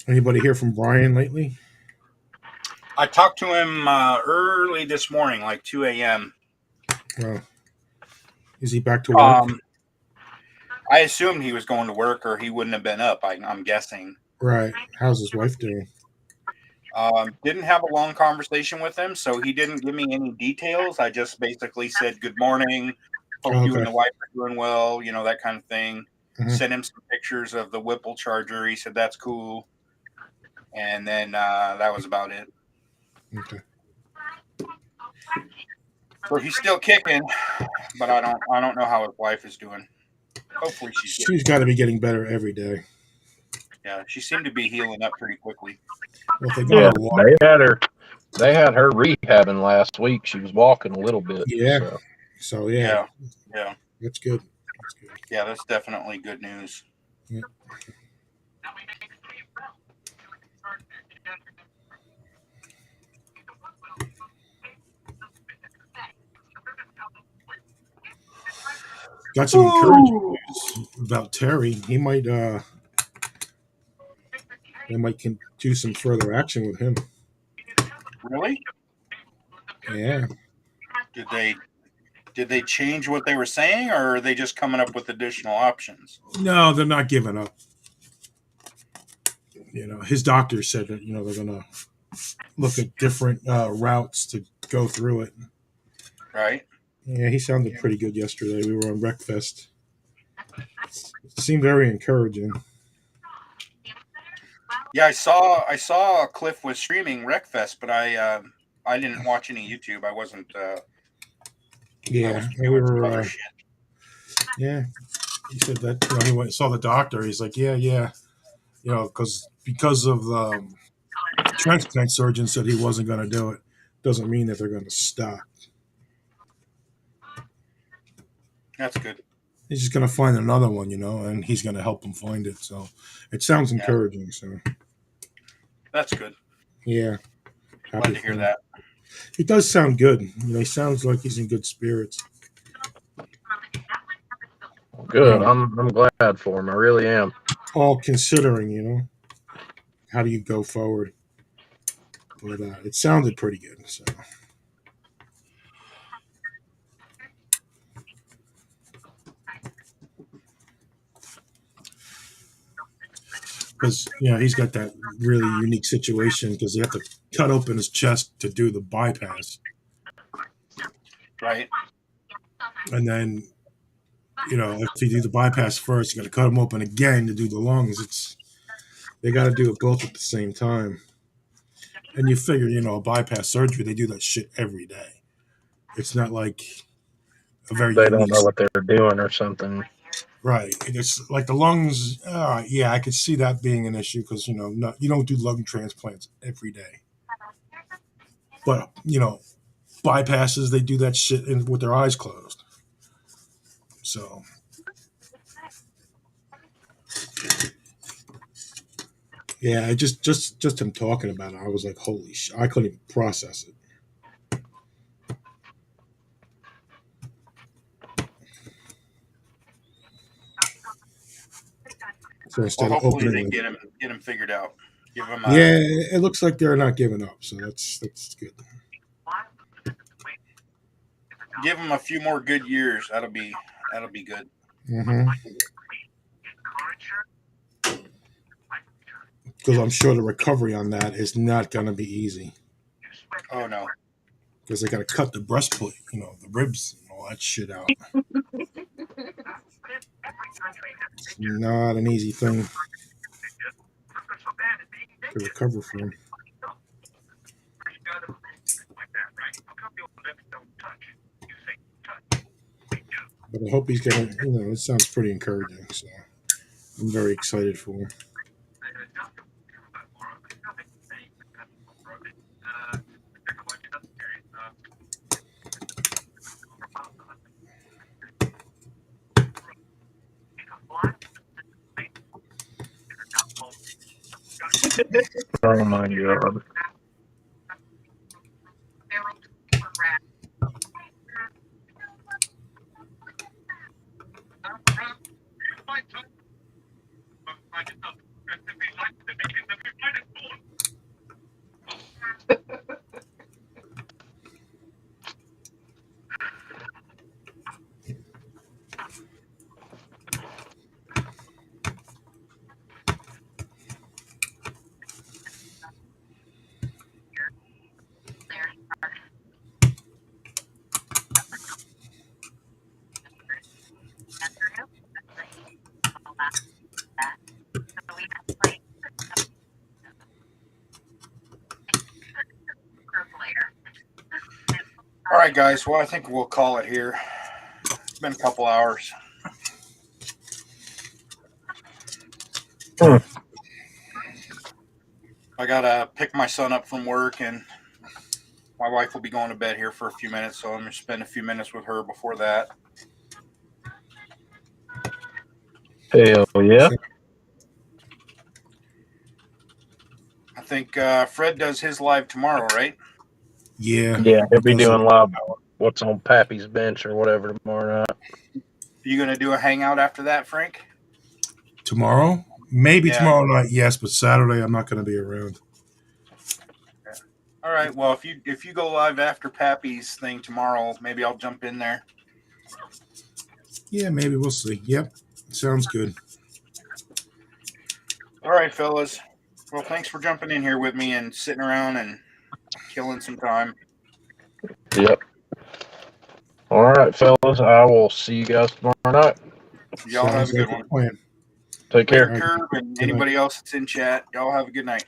Anybody hear from Brian lately? I talked to him early this morning, like 2 a.m. Is he back to work? I assumed he was going to work or he wouldn't have been up, I'm guessing. Right. How's his wife doing? Didn't have a long conversation with him, so he didn't give me any details. I just basically said, good morning. Hope you and the wife are doing well, that kind of thing. Mm-hmm. Sent him some pictures of the Whipple charger. He said, that's cool. And then that was about it. Okay. So he's still kicking, but I don't know how his wife is doing. Hopefully she's got to be getting better every day. Yeah, she seemed to be healing up pretty quickly. Well, they had her rehabbing last week. She was walking a little bit. Yeah. So yeah. That's good. Yeah, that's definitely good news. Yeah. Got some encouraging news about Terry. He might they might do some further action with him. Really? Yeah. Did they change what they were saying, or are they just coming up with additional options? No, they're not giving up. His doctor said that they're gonna look at different routes to go through it. Right. Yeah, he sounded pretty good yesterday. We were on Wreckfest. It seemed very encouraging. Yeah, I saw Cliff was streaming Wreckfest, but I didn't watch any YouTube. I wasn't. I Yeah, was and we doing some were. other shit. Yeah, he said that he went and saw the doctor. He's like, yeah, because of the transplant surgeon said he wasn't going to do it. Doesn't mean that they're going to stop. That's good. He's just going to find another one, and he's going to help him find it. So it sounds Yeah, encouraging. So that's good. yeah, Glad happy to for hear him. that. He does sound good. He sounds like he's in good spirits. Good. I'm glad for him. I really am. All considering, how do you go forward? But it sounded pretty good. So because he's got that really unique situation because they have to cut open his chest to do the bypass, Right. and then if you do the bypass first, you got to cut him open again to do the lungs. They got to do it both at the same time. And you figure, a bypass surgery, they do that shit every day. It's not like a very They don't unique. know what they're doing or something. Right. It's like the lungs. Yeah, I could see that being an issue because you don't do lung transplants every day. But bypasses, they do that shit with their eyes closed. So yeah, I just him talking about it, I was like, holy shit! I couldn't even process it. So Well, instead of hopefully opening they it, get him figured out. Give him yeah, it looks like they're not giving up. So that's good. a few more good years. That'll be good. Mm-hmm. Because I'm sure the recovery on that is not going to be easy. Oh no. Because they got to cut the breastplate, the ribs and all that shit out. It's not an easy thing to recover from. But I hope he's gonna. It sounds pretty encouraging. So I'm very excited for him. Oh my god. All right, guys. Well, I think we'll call it here. It's been a couple hours. I gotta pick my son up from work, and my wife will be going to bed here for a few minutes, so I'm gonna spend a few minutes with her before that. Hell yeah. I think Fred does his live tomorrow, right? Yeah. Yeah, he'll be Does doing it live what's on Pappy's bench or whatever tomorrow night. You gonna do a hangout after that, Frank? tomorrow? Maybe Yeah. tomorrow night, yes, but Saturday I'm not going to be around. All right. Well, if you go live after Pappy's thing tomorrow, maybe I'll jump in there. Yeah, maybe we'll see. Yep, sounds good. All right, fellas. Well, thanks for jumping in here with me and sitting around and killing some time. Yep. All right, fellas. I will see you guys tomorrow night. Y'all have Sounds a good like one. a plan. Take care. Later, Curb, and anybody else that's in chat. Y'all have a good night.